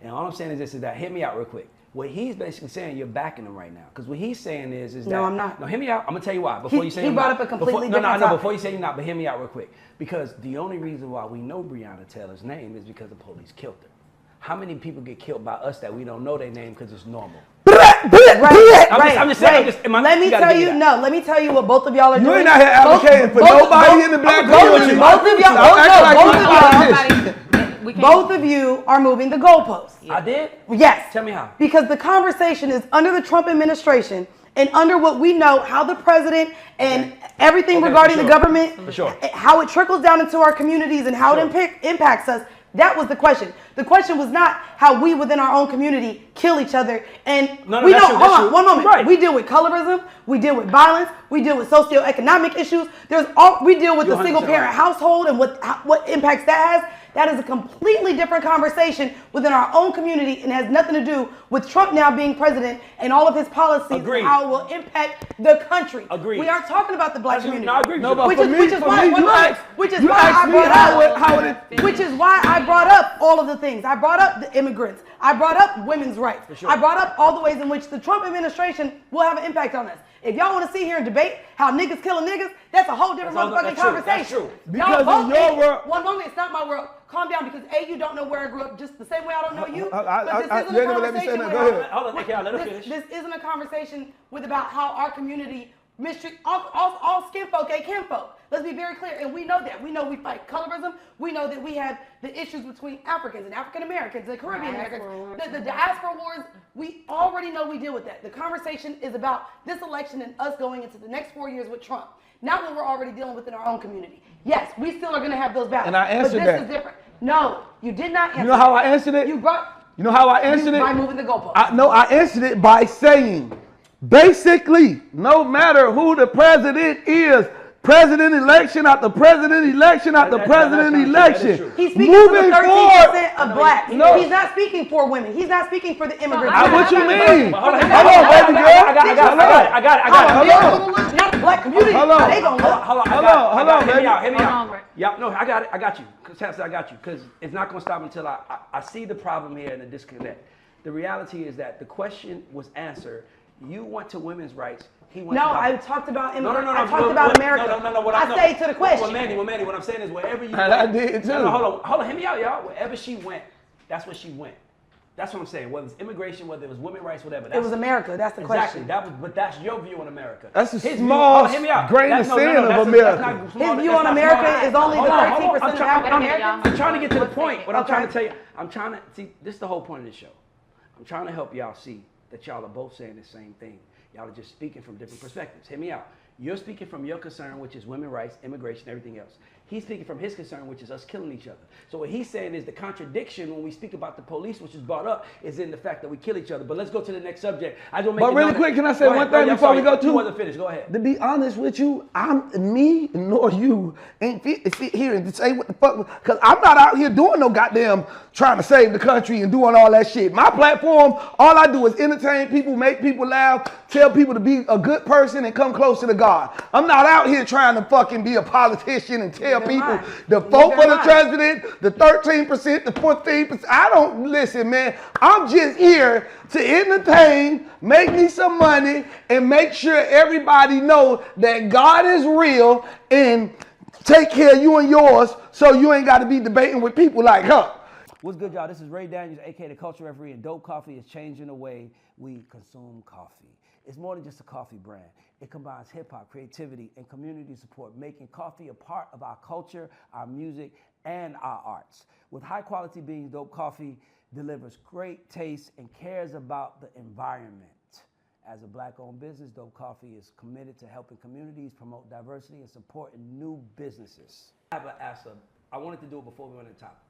And all I'm saying is this, is that, hear me out real quick. What he's basically saying, you're backing him right now. Because what he's saying is that. No, I'm not. No, hear me out. I'm going to tell you why. Before you say he brought up a completely different topic. No, before you say you're not, but hear me out real quick. Because the only reason why we know Breonna Taylor's name is because the police killed her. How many people get killed by us that we don't know their name because it's normal? I'm just saying. Let me tell you what both of y'all are doing. You ain't out here advocating for nobody in the black community. Both of you are moving the goalposts. I did? Yes. Tell me how. Because the conversation is under the Trump administration and under what we know, how the president and everything regarding the government, how it trickles down into our communities and how it impacts us. That was the question. The question was not how we within our own community kill each other. And we know, hold on, one moment. Right. We deal with colorism, we deal with violence, we deal with socioeconomic issues. We deal with the single parent household and what impacts that has. That is a completely different conversation within our own community and has nothing to do with Trump now being president and all of his policies Agreed. and how it will impact the country. Agreed. We aren't talking about the black community. No, I agree with No, you. but Which for is- me, which is for why- me, one you moment. asked, Which is you why asked I me brought how it Which is why I brought up all of the things. I brought up the immigrants. I brought up women's rights. sure. I brought up all the ways in which the Trump administration will have an impact on us. If y'all want to sit here and debate how niggas killing niggas, that's a whole different That's all- motherfucking that's true. conversation. That's true. Because Y'all in both- your world- one moment, it's not my world. Calm down, because A, you don't know where I grew up, just the same way I don't know you. But this isn't you a ain't never let me say conversation that. with- Go ahead. Hold on, Nikhil, let her finish. This isn't a conversation with about how our community mistreat all skin folk ain't kinfolk. Let's be very clear, and we know that. We know we fight colorism. We know that we have the issues between Africans and African Americans and Caribbean Americans. The diaspora wars, we already know we deal with that. The conversation is about this election and us going into the next 4 years with Trump. Not what we're already dealing with in our own community. Yes, we still are going to have those battles. And I answered but that. this is different. No, you did not answer. You know how I that. answered it? You brought. You know how I answered it? By moving the goalpost. I answered it by saying, basically, no matter who the president is, president election after president election after president election, He's speaking for the moving 13% forward. of blacks. No. He's not speaking for women. He's not speaking for the immigrants. What you mean? Hold on, Hold on, baby girl. I got it. Hold on. Not the black community. Hold on. How they gonna look? Hold on, Hear me baby. out. Hear me Hold out. on. Yeah, no, I got it. I got you. Chance, I got you. Because it's not going to stop until I see the problem here and the disconnect. The reality is that the question was answered. You went to women's rights. He went No, to I talked about No. I talked about America. No. What I stayed to the question. Well, Mandy, what I'm saying is wherever you And went. I did too. No, hold on. Hear me out, y'all. Wherever she went, that's where she went. That's what I'm saying. Whether it's immigration, whether it was women's rights, whatever. It was America. That's the Exactly. question. But that's your view on America. That's a His small view, hear me out. grain of sand of that's America. not small, His view that's on not America small. is only the Hold on, 13% I'm of trying- African Americans. I'm trying to get to the point. What I'm Okay. trying to tell you, I'm trying to see. This is the whole point of this show. I'm trying to help y'all see that y'all are both saying the same thing. Y'all are just speaking from different perspectives. Hear me out. You're speaking from your concern, which is women's rights, immigration, everything else. He's speaking from his concern, which is us killing each other. So what he's saying is the contradiction when we speak about the police, which is brought up, is in the fact that we kill each other. But let's go to the next subject. I don't make But it really known quick, that- can I say Go one ahead. thing I'm before we sorry. go to? You wasn't finished. Go ahead. To be honest with you, me nor you ain't fit to sit here and say what the fuck, because I'm not out here doing no goddamn trying to save the country and doing all that shit. My platform, all I do is entertain people, make people laugh, tell people to be a good person and come closer to God. I'm not out here trying to fucking be a politician and tell people to vote for the president, the 13%, the 14%. I don't listen, man. I'm just here to entertain, make me some money, and make sure everybody know that God is real and take care of you and yours so you ain't got to be debating with people like her. What's good, y'all? This is Ray Daniels, aka the Culture Referee, and Dope Coffee is changing the way we consume coffee. It's more than just a coffee brand. It combines hip-hop, creativity, and community support, making coffee a part of our culture, our music, and our arts. With high-quality beans, Dope Coffee delivers great taste and cares about the environment. As a black-owned business, Dope Coffee is committed to helping communities promote diversity and supporting new businesses. I wanted to do it before we went into topics.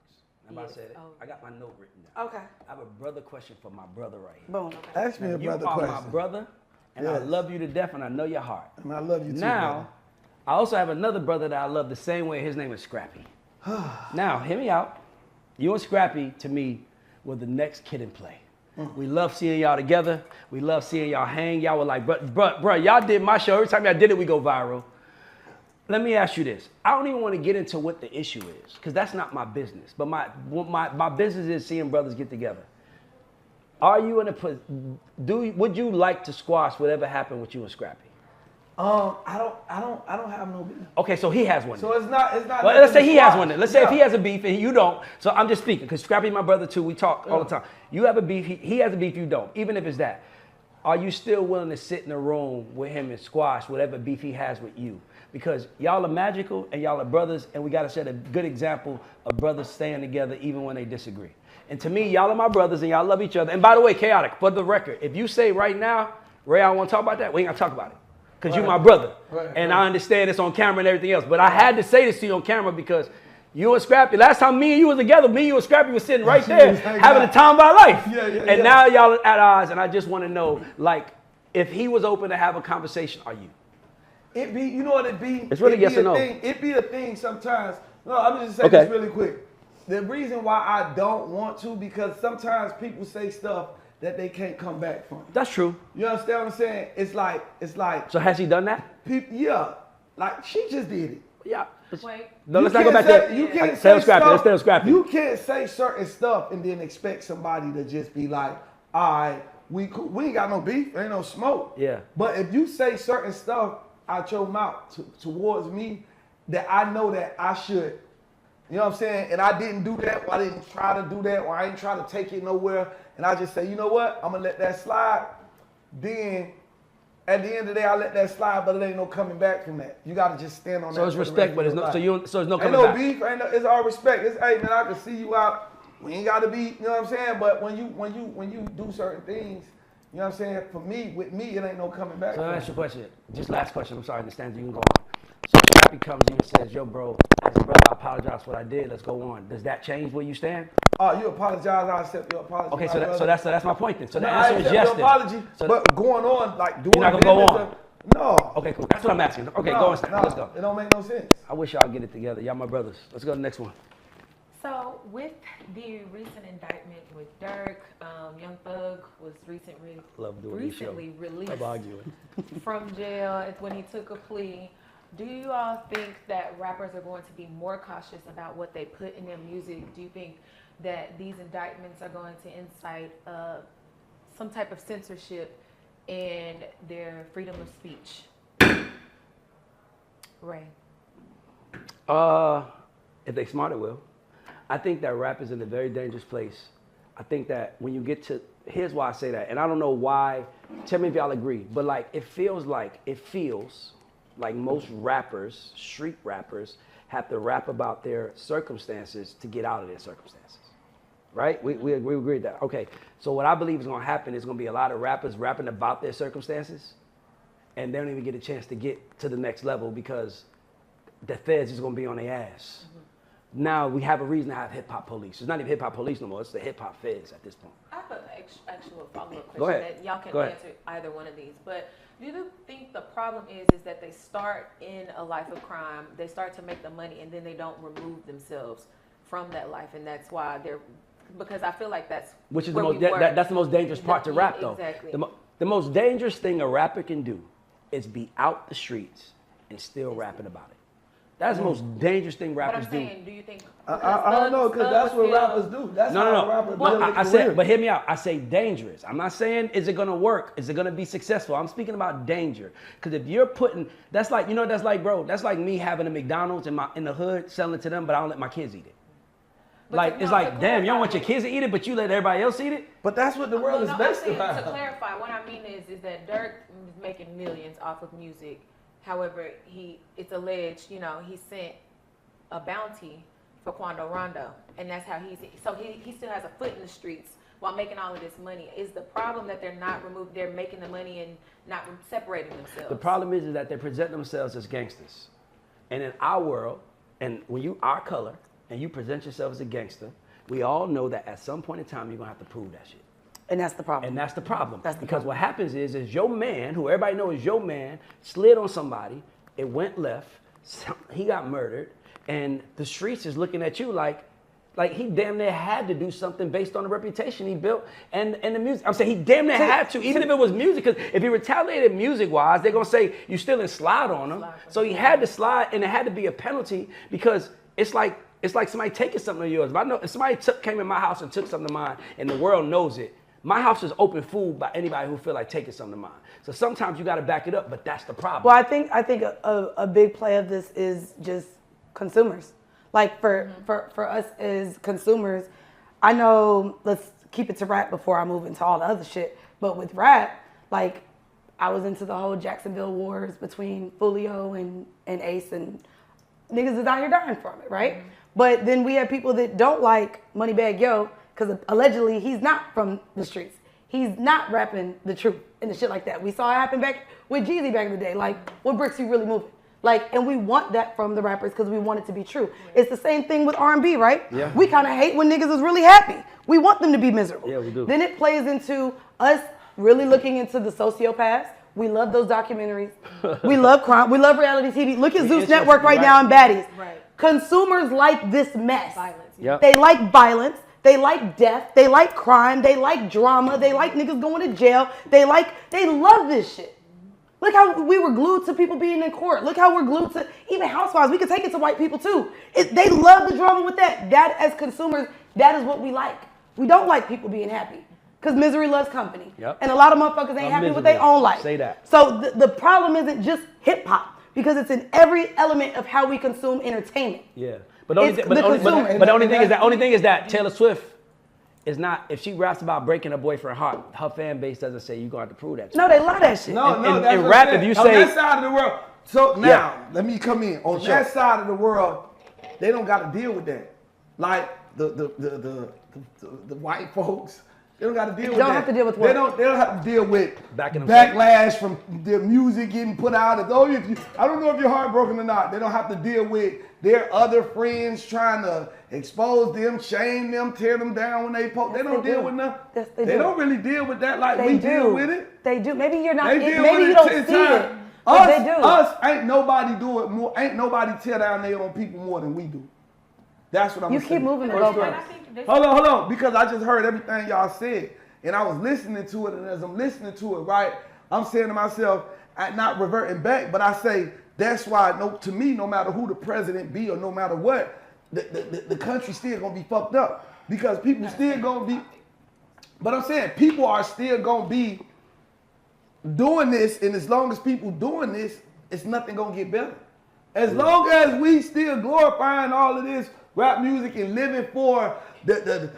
Remember I said it? I got my note written down. Okay. I have a brother question for my brother right here. Boom. Ask me a You brother are question. my brother, and I Yes. love you to death, and I know your heart. And I love you too. Now, I also have another brother that I love the same way. His name is Scrappy. Now, hear me out. You and Scrappy, to me, were the next kid in play. We love seeing y'all together. We love seeing y'all hang. Y'all were like, bruh, y'all did my show. Every time y'all did it, we go viral. Let me ask you this. I don't even want to get into what the issue is, because that's not my business. But my business is seeing brothers get together. Are you in a would you like to squash whatever happened with you and Scrappy? I don't have no business. Okay, so he has one. So it's not. Well, let's say he has one. then. Let's say if he has a beef and you don't. So I'm just speaking, because Scrappy, my brother too, we talk all the time. You have a beef, he has a beef, you don't. Even if it's that. Are you still willing to sit in a room with him and squash whatever beef he has with you? Because y'all are magical and y'all are brothers, and we got to set a good example of brothers staying together even when they disagree. And to me, y'all are my brothers and y'all love each other. And by the way, Chaotic, for the record, if you say right now, Ray, I don't want to talk about that, we ain't got to talk about it. Because you're my brother. And I understand it's on camera and everything else. But I had to say this to you on camera because you and Scrappy, last time me and you was together, me, you and Scrappy was sitting right there having the time of our life. And now y'all are at odds, and I just want to know, like, if he was open to have a conversation, are you? It be, you know what it be? It's really It yes be or no. It be a thing sometimes. No, I'm just saying this really quick. The reason why I don't want to, because sometimes people say stuff that they can't come back from. That's true. You understand what I'm saying? It's like. So has he done that? Yeah, like she just did it. Yeah. Wait. No, let's You not go can't back say- there. You can't Stay say on scrappy. stuff- Let's stay on scrappy. You can't say certain stuff and then expect somebody to just be like, all right, we ain't got no beef, ain't no smoke. Yeah. But if you say certain stuff out your mouth towards me that I know that I should, you know what I'm saying? And I didn't do that, or I didn't try to do that, or I ain't try to take it nowhere, and I just say, you know what, I'm gonna let that slide, then at the end of the day, I let that slide, but it ain't no coming back from that. You gotta just stand on that. So it's for the respect, rest but of it's your no. life. So there's no Ain't coming no back. beef, it's all respect. It's, hey man, I can see you out. We ain't gotta be, you know what I'm saying? But when you do certain things, you know what I'm saying? For me, with me, it ain't no coming back. So from I ask it. you a question. Just last question. I'm sorry, I understand you can go on. So Scrappy comes to you and says, yo, bro, as a brother, I apologize for what I did. Let's go on. Does that change where you stand? Oh, you apologize, I accept your apology. Okay, my so brother. that's my point then. So the No, I answer is accept yes your then. apology, So but going on, like doing You're not gonna go business, on? No. Okay, cool. That's what I'm asking. Okay, No, go on, Stan. no, Let's go. It don't make no sense. I wish y'all get it together. Y'all my brothers. Let's go to the next one. So with the recent indictment with Durk, Young Thug was Love doing this show. recently released Love arguing. from jail when he took a plea. Do you all think that rappers are going to be more cautious about what they put in their music? Do you think that these indictments are going to incite some type of censorship in their freedom of speech? Ray. If they smart, it will. I think that rap is in a very dangerous place. I think that when you get to, here's why I say that, and I don't know why, tell me if y'all agree, but like it feels like most rappers, street rappers, have to rap about their circumstances to get out of their circumstances. Right? We agree with that. Okay, so what I believe is gonna happen is gonna be a lot of rappers rapping about their circumstances, and they don't even get a chance to get to the next level because the feds is gonna be on their ass. Mm-hmm. Now we have a reason to have hip hop police. It's not even hip hop police no more. It's the hip hop feds at this point. I have an actual follow-up question Go ahead. that y'all can Go ahead. answer either one of these. But do you think the problem is that they start in a life of crime, they start to make the money, and then they don't remove themselves from that life, and that's why they're, because I feel like that's Which is where the most we were. that's the most dangerous part to rap though. Exactly. The most dangerous thing a rapper can do is be out the streets and still rapping about it. That's the most dangerous thing But rappers I'm do. saying, do you think? I don't know, because that's what rappers do. That's No, how no, rappers no. build I their said, career. but hear me out. I say dangerous. I'm not saying is it gonna work? Is it gonna be successful? I'm speaking about danger. Because if you're putting, that's like, you know, that's like, bro, that's like me having a McDonald's in the hood, selling it to them, but I don't let my kids eat it. But Like, to- it's no, like, to damn, you don't want your clarify, kids to eat it, but you let everybody else eat it? But that's what the world is I'm based saying, around. to clarify, what I mean is that Durk is making millions off of music. However, it's alleged, you know, he sent a bounty for Quando Rondo, and that's how he still has a foot in the streets while making all of this money. Is the problem that they're not removed? They're making the money and not separating themselves. The problem is that they present themselves as gangsters. And in our world, and when you are color, and you present yourself as a gangster, we all know that at some point in time, you're gonna have to prove that shit. And that's the problem. And that's the problem. That's the because problem. what happens is your man, who everybody knows is your man, slid on somebody, it went left, he got murdered, and the streets is looking at you like he damn near had to do something based on the reputation he built and the music. I'm saying he damn near had to, even if it was music, because if he retaliated music-wise, they're gonna say you still didn't slide on him. So he had to slide, and it had to be a penalty because it's like somebody taking something of yours. If somebody came in my house and took something of mine, and the world knows it, my house is open food by anybody who feel like taking something of mine. So sometimes you got to back it up, but that's the problem. Well, I think a big play of this is just consumers. Like for us as consumers, I know, let's keep it to rap before I move into all the other shit. But with rap, like I was into the whole Jacksonville wars between Fulio and Ace, and niggas is out here dying from it, right? Mm-hmm. But then we have people that don't like Moneybagg Yo because allegedly he's not from the streets. He's not rapping the truth and the shit like that. We saw it happen back with Jeezy back in the day. Like, what bricks you really moving? Like, and we want that from the rappers because we want it to be true. It's the same thing with R&B, right? Yeah. We kind of hate when niggas is really happy. We want them to be miserable. Yeah, we do. Then it plays into us really looking into the sociopaths. We love those documentaries. We love crime. We love reality TV. Look at Zeus Network right now and Baddies. Right. Consumers like this mess. Violence. Yep. They like violence. They like death. They like crime. They like drama. They like niggas going to jail. They love this shit. Look how we were glued to people being in court. Look how we're glued to even housewives. We could take it to white people too. They love the drama with that. That as consumers, that is what we like. We don't like people being happy because misery loves company. Yep. And a lot of motherfuckers ain't happy with their own life. Say that. So the problem isn't just hip hop because it's in every element of how we consume entertainment. Yeah. But the only, It's thing, but the the only, consumer. but the only thing is that Taylor Swift is not, if she raps about breaking her boyfriend's heart, her fan base doesn't say you gonna have to prove that. No, they love that shit. No, in that's what rap, I'm if saying. you On say- that side of the world. So now, Yeah. let me come in. On Sure. that side of the world, they don't got to deal with that. Like the white folks, they don't got to deal with that. Don't have to deal with what? They don't have to deal with Backing backlash from their music getting put out. As though I don't know if you're heartbroken or not. They don't have to deal with their other friends trying to expose them, shame them, tear them down when they post. They don't they deal do. with nothing. Yes, they They do. don't really deal with that like They we do. deal with it. They do. Maybe you're not. They deal Maybe with you it don't 10 see times. it. But they do. Us ain't nobody do it more. Ain't nobody tear down their own people more than we do. That's what I'm You saying. keep moving the But I goalposts. think this- Hold on, because I just heard everything y'all said, and I was listening to it, and as I'm listening to it, right, I'm saying to myself, I'm not reverting back, but I say that's why, to me, no matter who the president be or no matter what, the country still gonna be fucked up because people still gonna be. But I'm saying people are still gonna be doing this, and as long as people doing this, it's nothing gonna get better. As long as we still glorifying all of this rap music and living for the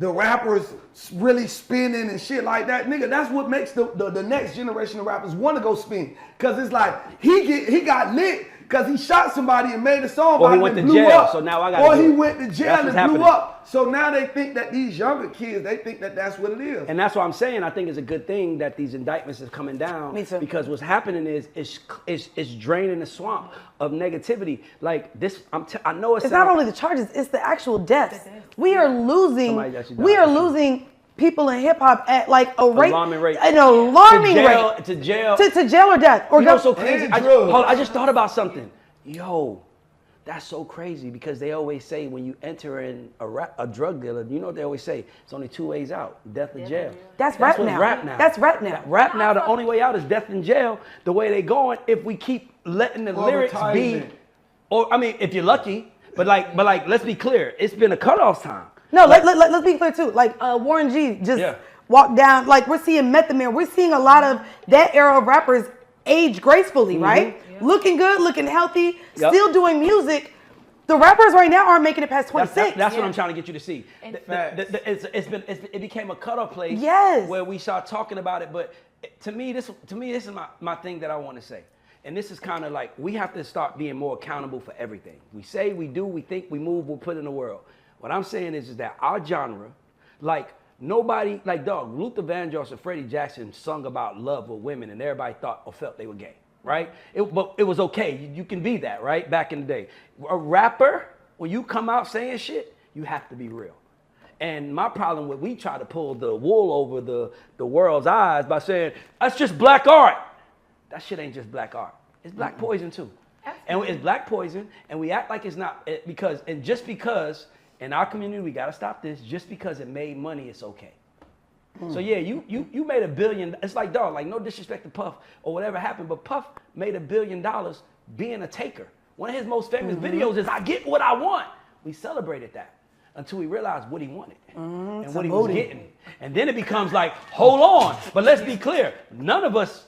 rappers really spinning and shit like that, nigga, that's what makes the next generation of rappers want to go spin. Cause it's like he got lit because he shot somebody and made a song Or about he it went and to blew jail, up. so now I gotta Or do he it. went to jail That's and what's blew happening. up. So now they think that these younger kids, they think that that's what it is. And that's why I'm saying I think it's a good thing that these indictments is coming down. Me too. Because what's happening is it's draining the swamp of negativity. Like this, I know It's not only the charges; it's the actual deaths. We are losing. Somebody actually died. We are losing people in hip hop at like a rate, Alarming rate. an alarming rate to jail. to jail or death or You know go. what's so crazy? And I drugs. just thought about something. Yo, that's so crazy because they always say when you enter in a drug dealer, you know what they always say? It's only two ways out: death or jail. That's rap what's now. Rap now. That's rap now. Rap now. The only way out is death and jail. The way they going, if we keep letting the Or lyrics be, retirement. or I mean, if you're lucky, but let's be clear, it's been a cutoff time. No, let's be clear too. Like Warren G just Yeah. walked down. Like we're seeing Method Man. We're seeing a lot of that era of rappers age gracefully, right? Looking good, looking healthy, Yep. still doing music. The rappers right now aren't making it past 26. That's what I'm trying to get you to see. And It became a cutoff place Yes. where we start talking about it. But to me, this is my thing that I want to say. And this is kind of like we have to start being more accountable for everything. We say, we do, we think, we move, we'll put in the world. What I'm saying is that our genre, like nobody, like dog, Luther Vandross and Freddie Jackson sung about love with women and everybody thought or felt they were gay, right? But it was okay. You can be that, right? Back in the day. A rapper, when you come out saying shit, you have to be real. And my problem with we try to pull the wool over the world's eyes by saying, that's just black art. That shit ain't just black art. It's black poison too. And it's black poison, and we act like it's not because in our community we gotta stop this. Just because it made money, it's okay. So yeah, you made $1 billion. It's like dog, like no disrespect to Puff or whatever happened, but Puff made $1 billion being a taker. One of his most famous videos is "I get what I want." We celebrated that until we realized what he wanted and what he was getting, and then it becomes like, hold on. But let's be clear, none of us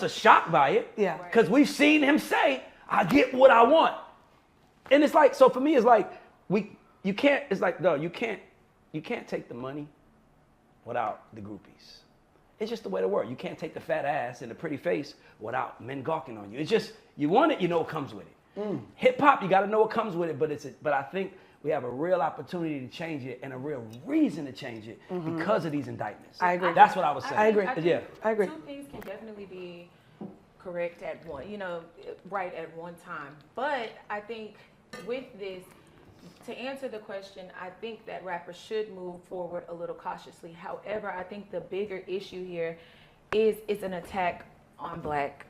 are shocked by it. Yeah. Because we've seen him say, "I get what I want," and it's like, so for me, it's like you can't take the money without the groupies. It's just the way to work. You can't take the fat ass and the pretty face without men gawking on you. It's just, you want it, you know it comes with it. Hip hop, you got to know what comes with it, but I think we have a real opportunity to change it and a real reason to change it because of these indictments. I agree. That's what I was saying. I agree. Yeah. I agree. Two things can definitely be correct at one, right at one time. But I think with this, to answer the question, I think that rappers should move forward a little cautiously. However, I think the bigger issue here is it's an attack on black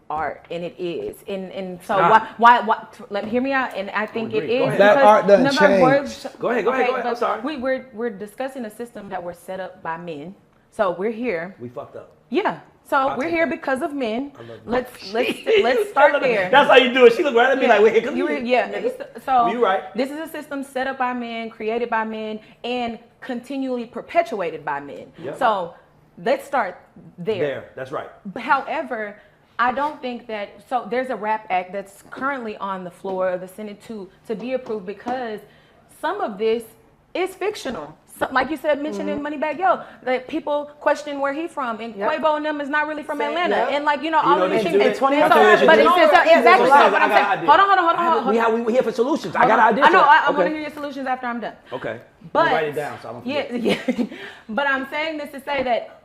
art, and it is, and so Stop. why let me hear me out, and I think it agree. Go is ahead. That because art done number of changed. words- Go ahead, go ahead. I'm but sorry. We're discussing a system that was set up by men, so we're here. We fucked up. Yeah. So I'll we're take here that. because of men. love that. Let's start there. That's how you do it. She looked right at me like, wait, here comes You you. were- yeah. So You right. this is a system set up by men, created by men, and continually perpetuated by men. Yep. So let's start there. There, that's right. However, I don't think that, so there's a rap act that's currently on the floor of the Senate to be approved because some of this is fictional. So, like you said, mentioned in Moneybag Yo, that people question where he from, and Quavo and them is not really from Same, Atlanta, yep. and like all know of these they things. do it. So, I think they should but do it's it. just, exactly. So, So, I but got I'm saying, an idea. hold on. We here for solutions. I got an idea. I know. I Okay. want to hear your solutions after I'm done. Okay. But I'll write it down so I don't forget. yeah. But I'm saying this to say that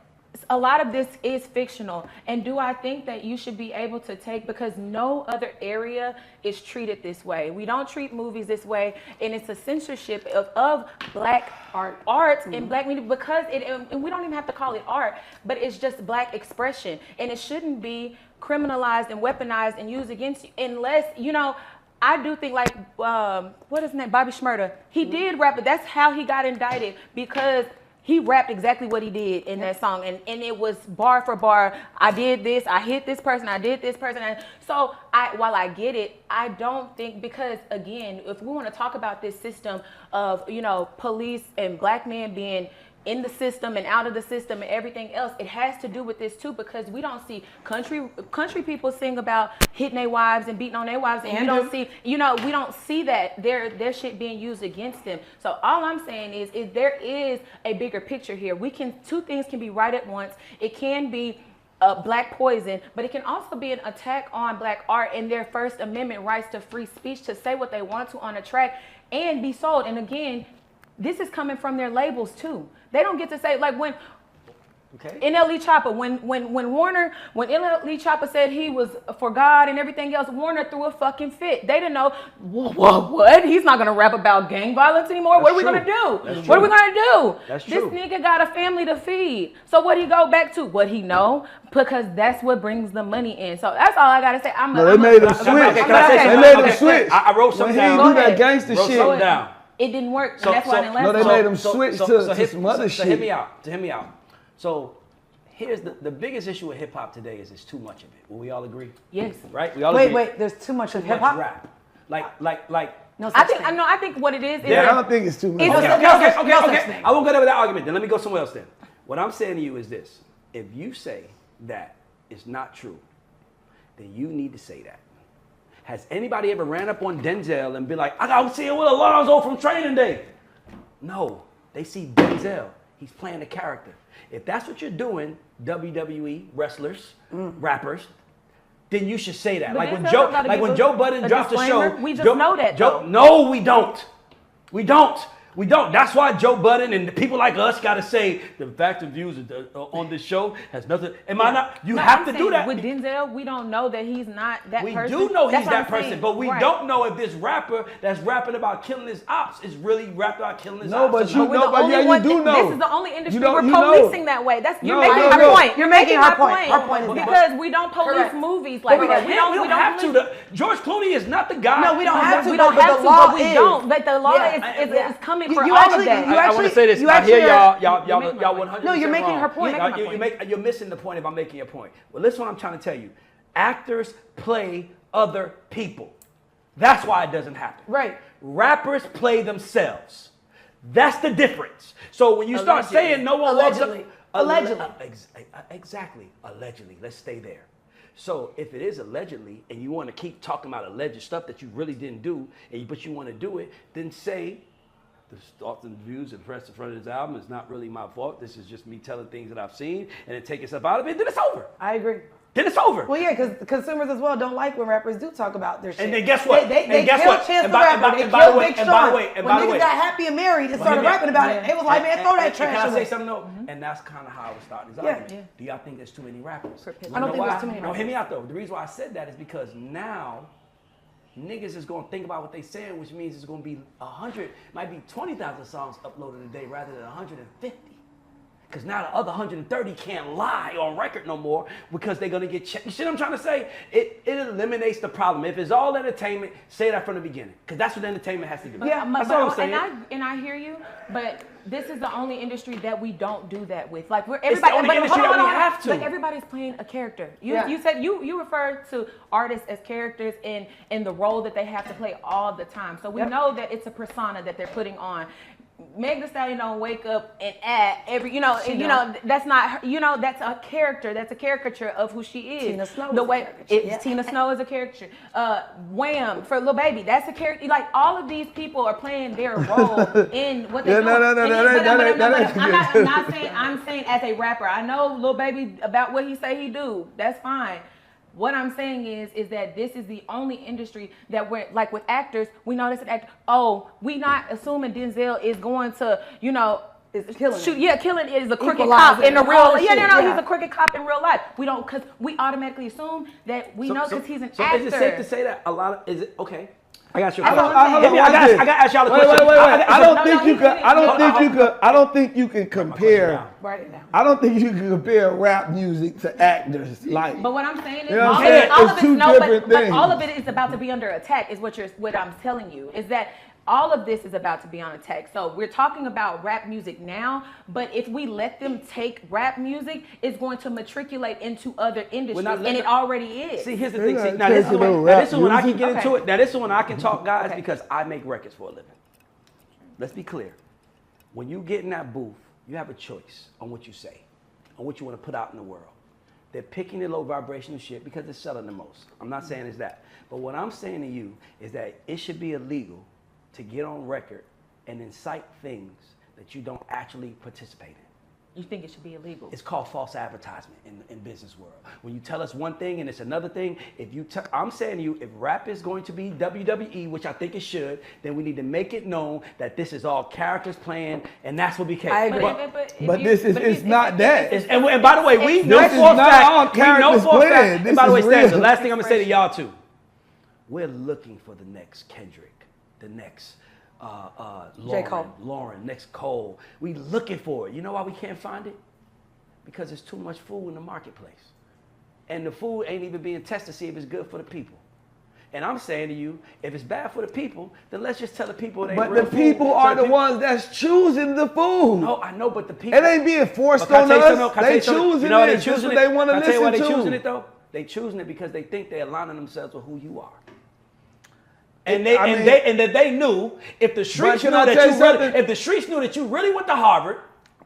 a lot of this is fictional, and do I think that you should be able to take, because no other area is treated this way. We don't treat movies this way, and it's a censorship of black art and black media, because and we don't even have to call it art, but it's just black expression, and it shouldn't be criminalized and weaponized and used against you unless I do think like what is his name, Bobby Shmurda. He did rap, but that's how he got indicted, because he rapped exactly what he did in that song, and it was bar for bar. I did this, I hit this person, I did this person. And so while I get it, I don't think, because again, if we want to talk about this system of police and black men being in the system and out of the system and everything else, it has to do with this too, because we don't see country people sing about hitting their wives and beating on their wives, and we don't see we don't see that their shit being used against them. So all I'm saying is there is a bigger picture here. Two things can be right at once. It can be black poison, but it can also be an attack on black art and their First Amendment rights to free speech to say what they want to on a track and be sold. And again, this is coming from their labels too. They don't get to say, like when NLE Chopper, when NLE Chopper said he was for God and everything else, Warner threw a fucking fit. They didn't know what? He's not gonna rap about gang violence anymore. What are we gonna do? What are we gonna do? That's this true. nigga got a family to feed. So what he go back to? What he know? Because that's what brings the money in. So that's all I gotta say. They made him switch. They made him switch. I wrote something When he down. do that gangster Wrote shit. something down. It didn't work. And that's why I didn't No, last they long. made him switch to some other So shit. hear me out. So here's the biggest issue with hip hop today is there's too much of it. Will we all agree? Yes. Right? We all agree. Wait, there's too much of Too much hip hop? rap. Like No I such think thing. I think what it is I don't think it's too much. It's- Okay. I won't go there with that argument. Then let me go somewhere else then. What I'm saying to you is this. If you say that it's not true, then you need to say that. Has anybody ever ran up on Denzel and been like, I got to see it with Alonzo from Training Day? No. They see Denzel. He's playing a character. If that's what you're doing, WWE wrestlers, rappers, then you should say that. But Like this when doesn't gotta Joe be Joe Budden a drops the show. disclaimer. We just know that, though. No, we don't. We don't. That's why Joe Budden and the people like us got to say the facts and views on this show has nothing. Am I not? You have to do that. With Denzel, we don't know that he's not that We person. do know That's he's what that I'm person, saying. but we Right. don't know if this rapper that's rapping about killing his ops is really rapping about killing his No, ops. but or you not. We're the know, but only yeah, you one do that- know. This is the only industry You know- we're you know. policing that way. You're No, making no, her no. point. You're making my her point. Her point is because we don't police Correct. movies like But that. We don't have police- to. George Clooney is not the guy. No, we don't have to. We don't but have the to, law but we is. don't. But the law Yeah. is coming for You all actually- of that. you I want to say this. you I hear actually y'all 100%. No, you're making wrong. her point. You're missing the point if I'm making your point. Well, listen what I'm trying to tell you. Actors play other people. That's why it doesn't happen. Right. Rappers play themselves. That's the difference. So when you start Allegedly. saying no one walks up, Allegedly. exactly. Allegedly. Let's stay there. So if it is allegedly, and you want to keep talking about alleged stuff that you really didn't do, but you want to do it, then say the thoughts and views expressed in front of this album is not really my fault. This is just me telling things that I've seen, and then take yourself out of it. Then it's over. I agree. Then it's over. Well, yeah, because consumers as well don't like when rappers do talk about their shit. And then guess what? They And guess killed what? Chance And the by- Rapper. and by- They and by the killed way- Big and by the Sean. way- and When by the niggas way- got happy and married and started hear me out. rapping about it, it was like, man, throw that trash Can I say away. something though? And that's kind of how I was starting this Yeah. argument. Yeah. Do y'all think there's too many rappers? I don't think there's too many No, rappers. hear me out though. The reason why I said that is because now niggas is gonna think about what they saying, which means it's gonna be 100, might be 20,000 songs uploaded a day rather than 150. Because now the other 130 can't lie on record no more because they're going to get checked. You see what I'm trying to say? It eliminates the problem. If it's all entertainment, say that from the beginning. Because that's what entertainment has to do. Yeah, that's all I'm saying. And I hear you, but this is the only industry that we don't do that with. Like we're It's the only industry that we have to. But everybody's playing a character. You said you referred to artists as characters in the role that they have to play all the time. So we know that it's a persona that they're putting on. Meg Thee Stallion don't wake up and act every, that's not her, that's a character. That's a caricature of who she is. Tina Snow the is way a caricature. Tina Snow is a caricature. Wham for Lil Baby, that's a character. Like all of these people are playing their role in what they're doing. I'm saying as a rapper, I know Lil Baby about what he say he do. That's fine. What I'm saying is that this is the only industry that we're like with actors. We know this an actor. Oh, we not assuming Denzel is going to, Is killing shoot. it. Yeah, killing is a crooked Equalizer cop in the and real. all that He's shit, a crooked cop in real life. We don't because we automatically assume that we know because he's an actor. Is it safe to say that a lot of, is it, okay. I got you. I gotta ask y'all a question. Wait. I don't think you can compare. Write it down. I don't think you can compare rap music to actors. Like, But what I'm saying is, You know what I'm saying? all It's of two it, no, different but all things. of it is about to be under attack. Is what I'm telling you is that all of this is about to be on attack. So we're talking about rap music now, but if we let them take rap music, it's going to matriculate into other industries, and it already is. See, here's the thing. They're See, not now this is taking when, no now this is when I rap can get music. into it. Now this is when I can talk, guys, Okay. because I make records for a living. Let's be clear. When you get in that booth, you have a choice on what you say, on what you want to put out in the world. They're picking the low vibrational shit because it's selling the most. I'm not saying it's that. But what I'm saying to you is that it should be illegal to get on record and incite things that you don't actually participate in. You think it should be illegal? It's called false advertisement in business world. When you tell us one thing and it's another thing, if you I'm saying to you, if rap is going to be WWE, which I think it should, then we need to make it known that this is all characters playing, and that's what became. I agree. But it's not that. And by the way, we know This is for a not all fact, we know characters for a playing. fact, This and by the way, is Stan, the real. last thing I'm gonna say to y'all too, we're looking for the next Kendrick, the next Lauren, next Cole. We looking for it. You know why we can't find it? Because there's too much food in the marketplace. And the food ain't even being tested to see if it's good for the people. And I'm saying to you, if it's bad for the people, then let's just tell the people it ain't But real the food. people So are the ones that's choosing the food. No, I know, but the people. It ain't being forced But can I on tell you us. something? Can I tell They you something? choosing You know why it. they This choosing what it? they want to Can I tell you why listen they choosing to. it though? They choosing it because they think they're aligning themselves with who you are. And they knew if the streets knew that you really, if the streets knew that you really went to Harvard.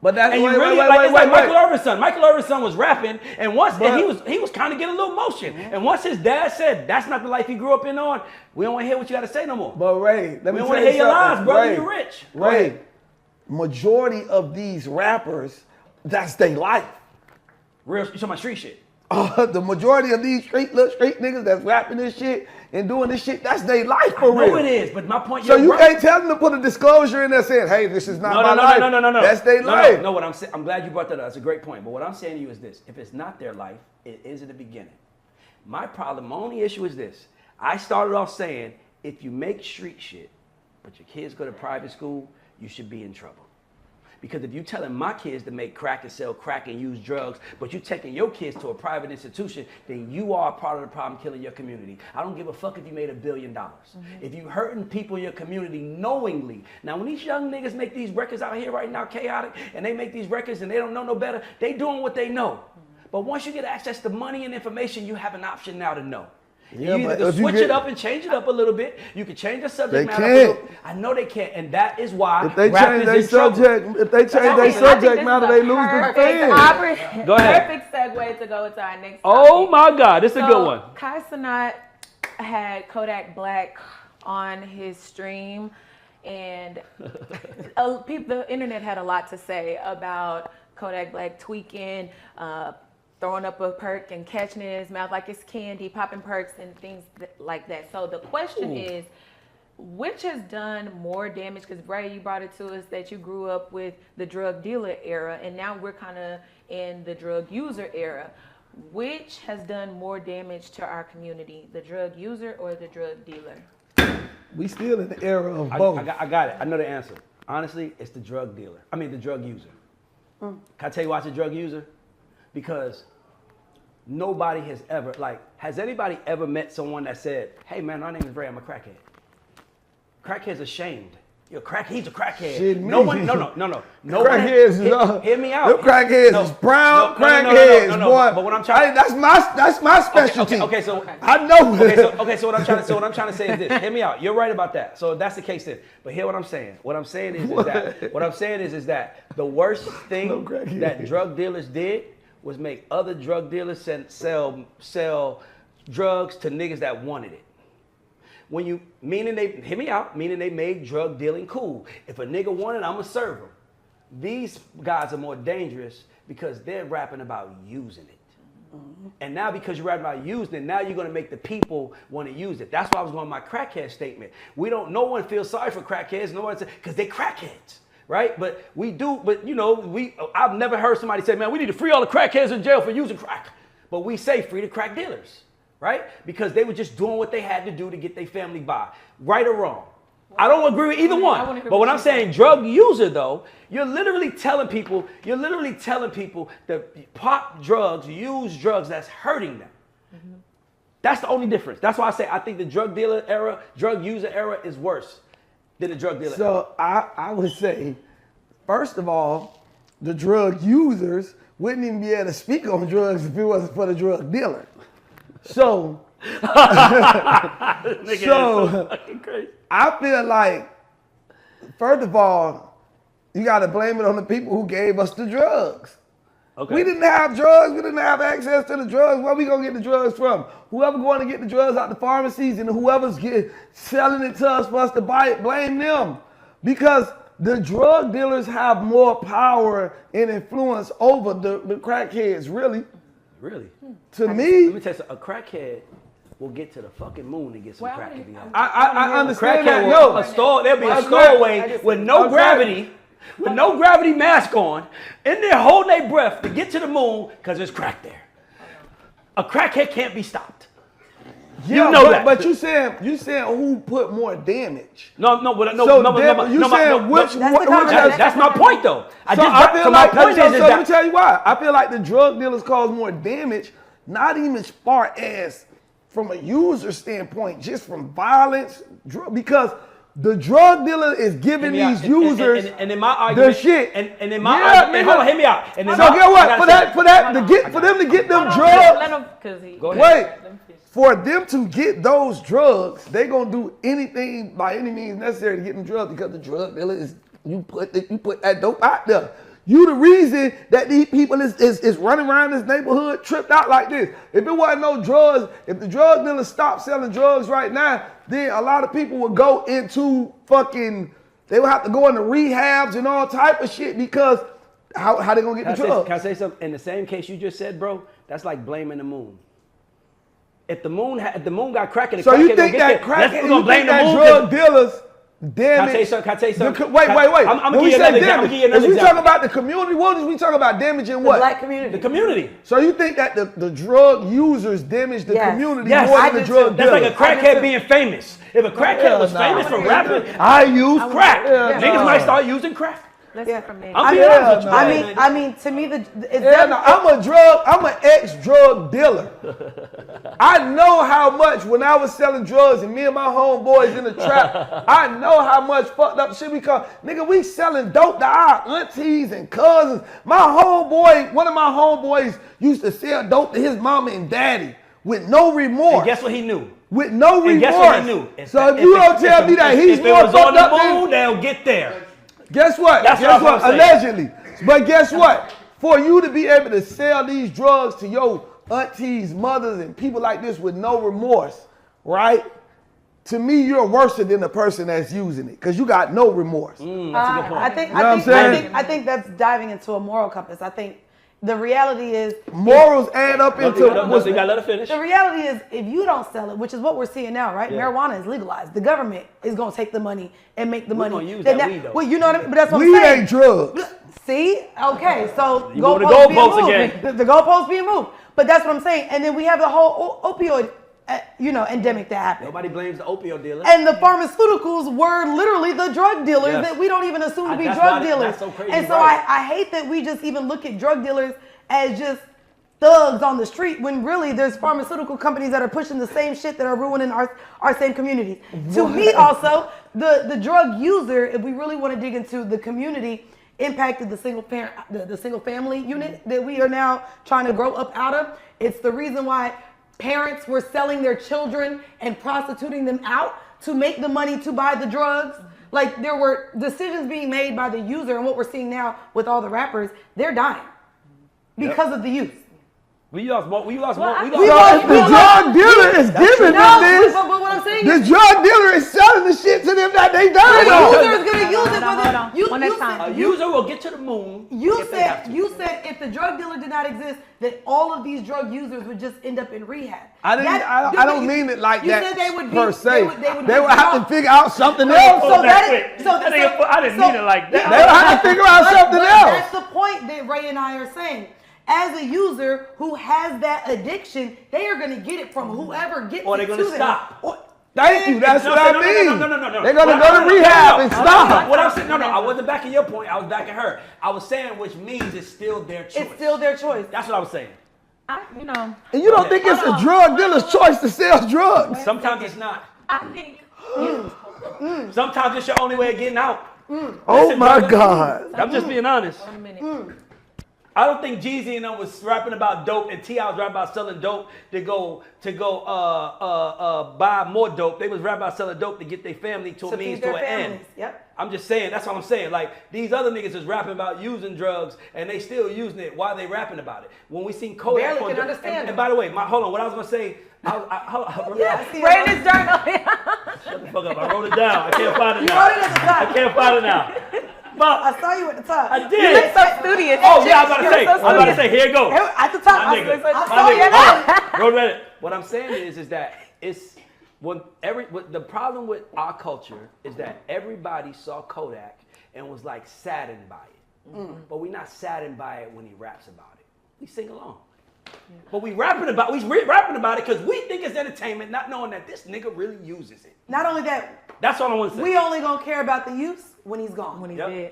But that's And you really it's like Michael Irvin's son. Michael Irvin's son was rapping, and he was kind of getting a little motion. And once his dad said that's not the life he grew up in on, we don't want to hear what you got to say no more. But Ray, let me We don't tell want to you hear your lies, something. brother. Ray, You're rich. Ray, majority of these rappers, that's their life. Real, you talking about street shit? The majority of these street niggas that's rapping this shit and doing this shit, that's their life for real. No, it is. But my point. So you right. can't tell them to put a disclosure in there saying, "Hey, this is not my life." No. That's their life. No, what I'm saying, I'm glad you brought that up. That's a great point. But what I'm saying to you is this: if it's not their life, it is at the beginning. My only issue is this: I started off saying, if you make street shit, but your kids go to private school, you should be in trouble. Because if you're telling my kids to make crack and sell crack and use drugs, but you're taking your kids to a private institution, then you are a part of the problem killing your community. I don't give a fuck if you made $1 billion. If you hurting people in your community knowingly. Now, when these young niggas make these records out here right now, chaotic, and they make these records and they don't know no better, they doing what they know. But once you get access to money and information, you have an option now to know. Yeah, you either but if you switch get- it up and change it up a little bit. You can change the subject They matter. can't. I know they can't, and that is why If they rap change is their in trouble. subject, if they change I their think subject this matter, is a they lose the perfect fans. Go ahead. Perfect segue to go into our next Oh topic. my God, this is a good one. Kai Cenat had Kodak Black on his stream, and the internet had a lot to say about Kodak Black tweaking, throwing up a perk and catching it in his mouth like it's candy, popping perks and things like that. So the question is, which has done more damage? Because Bray, you brought it to us that you grew up with the drug dealer era, and now we're kind of in the drug user era. Which has done more damage to our community, the drug user or the drug dealer? We still in the era of I both. got it. I know the answer. Honestly, it's the drug dealer. I mean, the drug user. Can I tell you why it's a drug user? Because nobody has ever, has anybody ever met someone that said, hey man, my name is Ray, I'm a crackhead? Crackhead's ashamed. He's a crackhead. Shit, No one. Crackheads is hear me out. Them crackheads is brown crackheads, boy. But what I'm trying, that's my specialty. Okay, so I know. So what I'm trying to say is this. Hear me out. You're right about that. So if that's the case then. But hear what I'm saying. What I'm saying is that the worst thing that drug dealers did was make other drug dealers sell drugs to niggas that wanted it. Meaning they made drug dealing cool. If a nigga wanted, I'ma serve him. These guys are more dangerous because they're rapping about using it. Mm-hmm. And now because you're rapping about using it, now you're gonna make the people want to use it. That's why I was going with my crackhead statement. No one feels sorry for crackheads, because they're crackheads. Right? But we do, I've never heard somebody say, man, we need to free all the crackheads in jail for using crack. But we say free the crack dealers. Right? Because they were just doing what they had to do to get their family by. Right or wrong? I don't agree with either one. But when I'm saying drug user, though, you're literally telling people that pop drugs, use drugs that's hurting them. Mm-hmm. That's the only difference. That's why I say I think the drug user era is worse than the drug dealer era. So I would say, first of all, the drug users wouldn't even be able to speak on drugs if it wasn't for the drug dealer. So I feel like, first of all, you got to blame it on the people who gave us the drugs. Okay. We didn't have drugs. We didn't have access to the drugs. Where we going to get the drugs from? Whoever going to get the drugs out the pharmacies and whoever's selling it to us for us to buy it, blame them. Because the drug dealers have more power and influence over the crackheads, really. Really? To me, let me tell you something. A crackhead will get to the fucking moon and get some crack. I understand that. There'll be a stowaway with no gravity mask on, in there holding their breath to get to the moon because there's crack there. A crackhead can't be stopped. Yeah, you know that. But you saying who put more damage? No. That's my point though. Let me tell you why. I feel like the drug dealers cause more damage, not even as far as from a user standpoint, just from violence, because the drug dealer is giving these users and in my argument, the shit. And in my argument, hold on, hear me out. And so get what? For them to get them drugs. Wait. For them to get those drugs, they're gonna do anything by any means necessary to get them drugs because the drug dealer is you put that dope out there. You the reason that these people is running around this neighborhood tripped out like this. If it wasn't no drugs, if the drug dealers stopped selling drugs right now, then a lot of people would go into they would have to go into rehabs and all type of shit because how they gonna get the drugs? Can I say something? In the same case you just said, bro, that's like blaming the moon. If the moon got crack in the so you think that crack? You think that drug dealers damage? Can I tell you something? Wait. I'm gonna give you another example. If we talk about the community, what is we talking about damaging what? The black community. The community. So you think that the drug users damage the community more than the drug dealers? That's like a crackhead being famous. If a crackhead was famous for rapping, I use crack. Niggas might start using crack. Let's hear from Nate. I mean, to me, I'm an ex-drug dealer. I know how much when I was selling drugs and me and my homeboys in the trap, I know how much fucked up shit we call. Nigga, we selling dope to our aunties and cousins. One of my homeboys used to sell dope to his mama and daddy with no remorse. And guess what he knew? With no remorse. And guess what he knew? So if you don't tell me that he's more fucked up than... If it was on the moon, they'll get there. Guess what? Guess what? Allegedly. But guess what? For you to be able to sell these drugs to your aunties, mothers, and people like this with no remorse, right? To me, you're worse than the person that's using it because you got no remorse. That's a good point. I think that's diving into a moral compass. I think the reality is morals add up into. You gotta let her finish. The reality is, if you don't sell it, which is what we're seeing now, right? Yeah. Marijuana is legalized. The government is gonna take the money and make the money. We're gonna use that weed, though. Well, you know what I mean. But that's what weed I'm saying. Ain't drugs. See? Okay, so you goalposts again. The goalposts being moved. But that's what I'm saying. And then we have the whole opioid endemic that happened. Nobody blames the opioid dealer. And the pharmaceuticals were literally the drug dealers Yes. that we don't even assume to be That's drug why- dealers. that's so crazy, And so right. I hate that we just even look at drug dealers as just thugs on the street when really there's pharmaceutical companies that are pushing the same shit that are ruining our same communities. To me also, the drug user, if we really want to dig into the community, impacted the single parent, the single family unit that we are now trying to grow up out of. It's the reason why parents were selling their children and prostituting them out to make the money to buy the drugs. Like there were decisions being made by the user, and what we're seeing now with all the rappers, they're dying because of the use. We lost more. We lost Well, more. I- We So lost if the drug dealer is giving No, them this, but what I'm saying the is, drug dealer is selling the shit to them that they the dying on. user is gonna use it. Hold Whether on. you, One you at a time. said- A user will get to the moon. You if they have said to. if the drug dealer did not exist, that all of these drug users would just end up in rehab. I don't mean it like you that said they would be, per se. They would have to figure out something else. So that quick. is, so I didn't mean it like that. They would have to figure out something but else. That's the point that Ray and I are saying. As a user who has that addiction, they are going to get it from whoever gets Or it they're to gonna them. stop. Or- Thank you. That's what I mean. No. They're gonna go to rehab and stop. What I'm saying, no, I wasn't backing your point. I was backing her. I was saying, which means it's still their choice. It's still their choice. That's what I was saying. And you don't think it's a drug dealer's choice to sell drugs? Sometimes it's not. I think Sometimes it's your only way of getting out. Oh Listen, my brother. God. I'm just being honest. 1 minute. I don't think Jeezy and them was rapping about dope and T.I. was rapping about selling dope to go buy more dope. They was rapping about selling dope to get their family to a means feed their to an end. families. Yep. I'm just saying, that's what I'm saying. Like, these other niggas is rapping about using drugs and they still using it while they rapping about it. When we seen Kodak Barely on can the- understand and by the way, hold on, what I was gonna say, Yeah, I see Write it. this journal. shut the fuck up, I wrote it down. I can't find it You now. wrote it at the top. I can't find it now. Fuck, I saw you at the top. I did. So studious. Oh yeah, I was about to You're say. so I was about to studious. say. Here it goes. At the top. My I nigga. I My saw you nigga. at the top. Road Reddit. What I'm saying is that it's the problem with our culture is that everybody saw Kodak and was like saddened by it, but we're not saddened by it when he raps about it. We sing along. But we rapping about it because we think it's entertainment, not knowing that this nigga really uses it. Not only that, That's all I want to say. we only gonna care about the use when he's gone. When he Yep. did.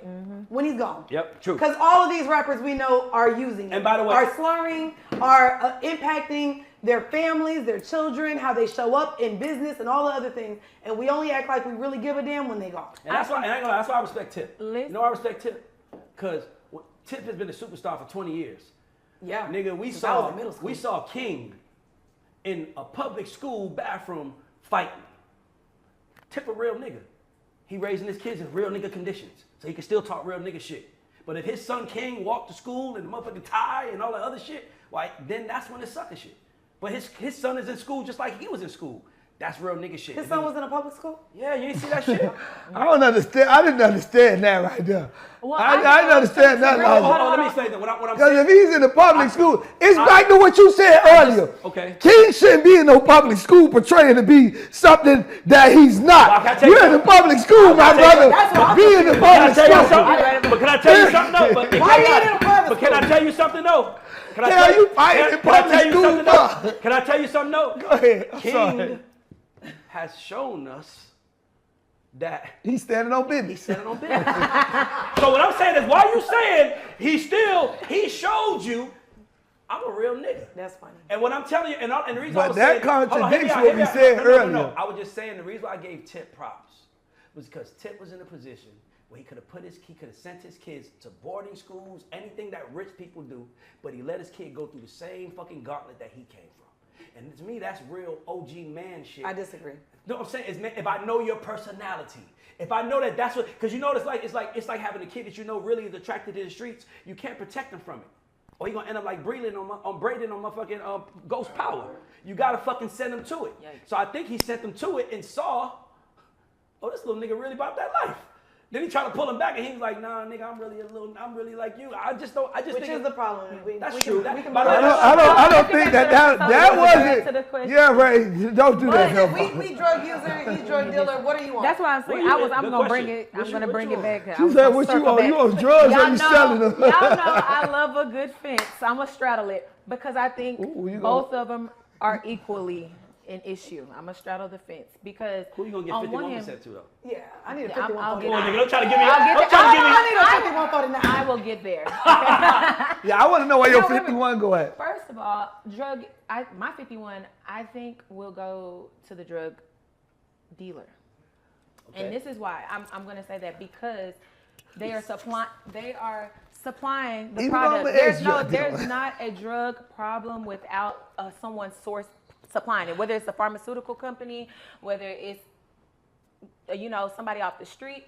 When he's gone. Yep, true. Because all of these rappers we know are using it. And by the way- are slurring, are impacting their families, their children, how they show up in business and all the other things. And we only act like we really give a damn when they gone. And that's why I respect Tip. Listen. You know why I respect Tip? Because Tip has been a superstar for 20 years. Yeah. Nigga, Since I was in middle school. we saw King in a public school bathroom fighting. Tip a real nigga. He raising his kids in real nigga conditions, so he can still talk real nigga shit. But if his son King walked to school in the motherfucking tie and all that other shit, why then that's when it's sucker shit. But his son is in school just like he was in school. That's real nigga shit. His son was in a public school? Yeah, you ain't see that shit? I don't understand. I didn't understand that right there. Well, I didn't understand that Hold logic. on, let me explain that. What I'm Because saying. if he's in the public school, it's back to what you said earlier. Okay. King shouldn't be in no public school portraying to be something that he's Well, not. can I tell you You're in the something? public school, my I'll tell you brother. That's what I'm Be in the Can I public tell you school. something? But can I tell you something though? But Why you in a private But can I school? tell you something though? Can I Hell, tell you fighting in can I public tell you school, something fuck. though? Can I tell you something though? Go ahead. I'm sorry. King has shown us that He's standing on he's business. standing on business. So what I'm saying is, why you saying he showed you I'm a real nigga. That's funny. And what I'm telling you, and the reason But I was that saying, hold on, contradicts hear me out, what hear we me out. said No. earlier. I was just saying the reason why I gave Tip props was because Tip was in a position where he could have sent his kids to boarding schools, anything that rich people do, but he let his kid go through the same fucking gauntlet that he came from. And to me, that's real OG man shit. I disagree. No, I'm saying is if I know your personality, if I know that that's what, because you know it's like having a kid that you know really is attracted to the streets, you can't protect them from it, or you're gonna end up like Braden on my fucking Ghost Power. You gotta fucking send them to it. Yikes. So I think he sent them to it and saw, oh, this little nigga really about that life. Then he tried to pull him back, and he was like, "Nah, nigga, I'm really like you. I just Which think is the problem. That's we true. Can, we can By the way, I don't think that Answer the wasn't. question. Yeah, Ray, don't do that. we drug user, he's drug dealer. What do you want? That's why I'm saying I'm gonna bring it. I'm gonna bring it back. She said, "What you on? You on drugs or you selling them?" Y'all know I love a good fence. So I'm gonna straddle it because I think Ooh, you both of them are equally an issue. I'm gonna straddle the fence because Who you gonna get on one 51% hand, to though? Yeah, I need a Yeah, 51 I'll vote. get Come on, it. nigga, don't try to give me. I'll get Don't there. try to give me. I need a 51 vote in that. I will get there. Yeah, I want to know where your No, wait, 51 go at. First of all, my 51, I think will go to the drug dealer. Okay. And this is why I'm going to say that because they are supplying the Even product. though There's drug dealer. there's not a drug problem without someone supplying it. Whether it's a pharmaceutical company, whether it's somebody off the street,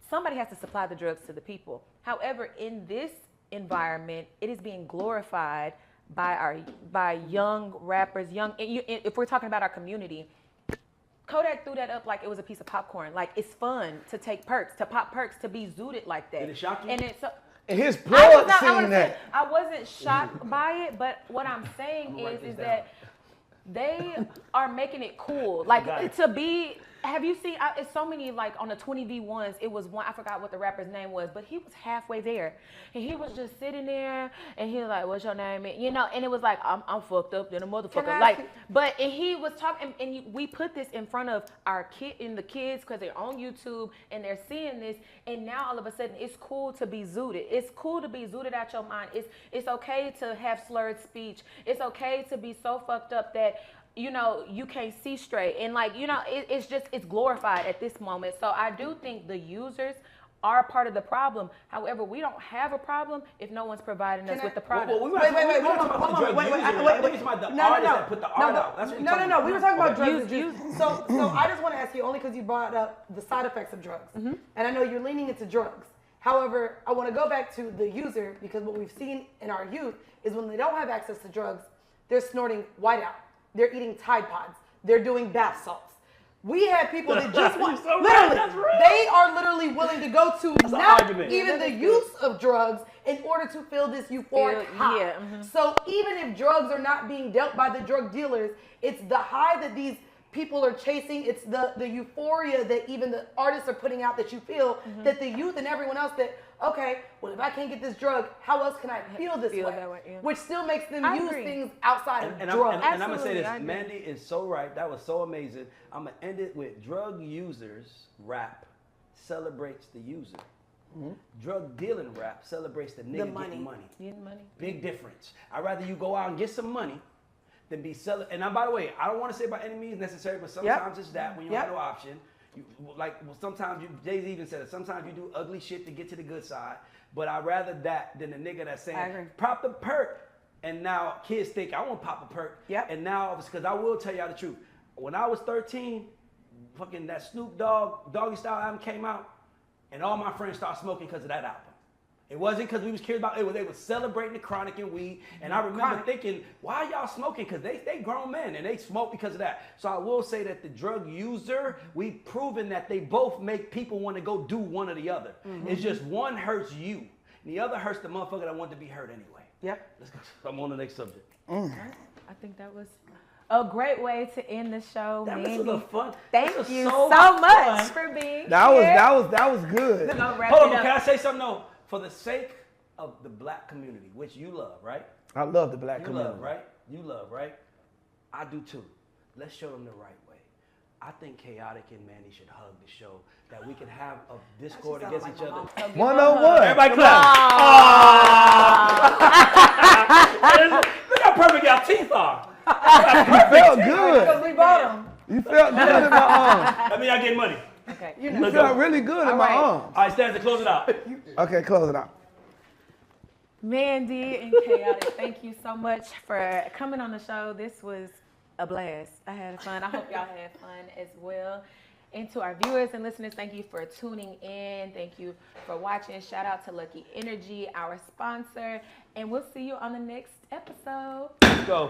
somebody has to supply the drugs to the people. However, in this environment, it is being glorified by young rappers, if we're talking about our community. Kodak threw that up like it was a piece of popcorn. Like, it's fun to take perks, to pop perks, to be zooted like that. Did it shock you? And it's And his plug I seen that. wasn't shocked by it, but what I'm saying is that they are making it cool. Like, to be, have you seen, it's so many, like, on the 20v1s, it was one, I forgot what the rapper's name was, but he was halfway there. And he was just sitting there, and he was like, what's your name? And it was like, I'm fucked up than a motherfucker. Like, and he was talking, and we put this in front of the kids, because they're on YouTube, and they're seeing this, and now all of a sudden, it's cool to be zooted. It's cool to be zooted out your mind. It's okay to have slurred speech. It's okay to be so fucked up that you can't see straight. And it's glorified at this moment. So I do think the users are part of the problem. However, we don't have a problem if no one's providing us with the product. Well, wait, I think it's about the artist that put the art out. That's what No. We were talking about drugs. Use. So I just want to ask you, only because you brought up the side effects of drugs. Mm-hmm. And I know you're leaning into drugs. However, I want to go back to the user, because what we've seen in our youth is when they don't have access to drugs, they're snorting whiteout. They're eating Tide Pods. They're doing bath salts. We had people that just want, So literally, right, that's real. they are literally willing to go to not argument. even the use of drugs in order to feel this euphoric high. Yeah, mhm. So even if drugs are not being dealt by the drug dealers, it's the high that these people are chasing. It's the euphoria that even the artists are putting out that you feel, that the youth and everyone else that, okay, well, if I can't get this drug, how else can I feel this way? that way, yeah. Which still makes them I use agree. things outside of And drugs. I'm going to say Absolutely, this. I agree. Mandy is so right. That was so amazing. I'm going to end it with drug users rap celebrates the user. Drug dealing rap celebrates the nigga getting money. Getting money. Big difference. I'd rather you go out and get some money than be selling. And by the way, I don't want to say by any means necessary, but sometimes it's that when you have no option. Sometimes Jay-Z even said it. Sometimes you do ugly shit to get to the good side. But I'd rather that than the nigga that's saying, I agree. pop the perk. And now kids think, I want to pop a perk. Yep. And now, because I will tell y'all the truth. When I was 13, fucking that Snoop Dogg Doggy Style album came out, and all my friends started smoking because of that album. It wasn't because we was curious about it. They were celebrating the chronic and weed. And I remember thinking, why y'all smoking? Because they grown men and they smoke because of that. So I will say that the drug user, we've proven that they both make people want to go do one or the other. It's just one hurts you. And the other hurts the motherfucker that wanted to be hurt anyway. Yep. Let's go. I'm on the next subject. I think that was a great way to end the show. That was Mandy. a fun. Thank this was you so so much fun. for being That here. was good. We're gonna wrap Hold it on, up. can I say something though? For the sake of the black community, which you love, right? I love the black You community. love, right? You love, right? I do too. Let's show them the right way. I think Chaotic and Manny should hug the show, that we can have a discord sound against like each my other. mom. One-on-one. Everybody clap. Look how perfect y'all teeth are. You felt good. Because we bought them. You felt good in my arm. That mean y'all getting money. Okay. You Let's felt go. really good in All my right. arm. All right, Stanza, close it out. Okay, close it out. Mandy and Chaotic, thank you so much for coming on the show. This was a blast. I had fun. I hope y'all had fun as well. And to our viewers and listeners, thank you for tuning in. Thank you for watching. Shout out to Lucky Energy, our sponsor. And we'll see you on the next episode. Let's go.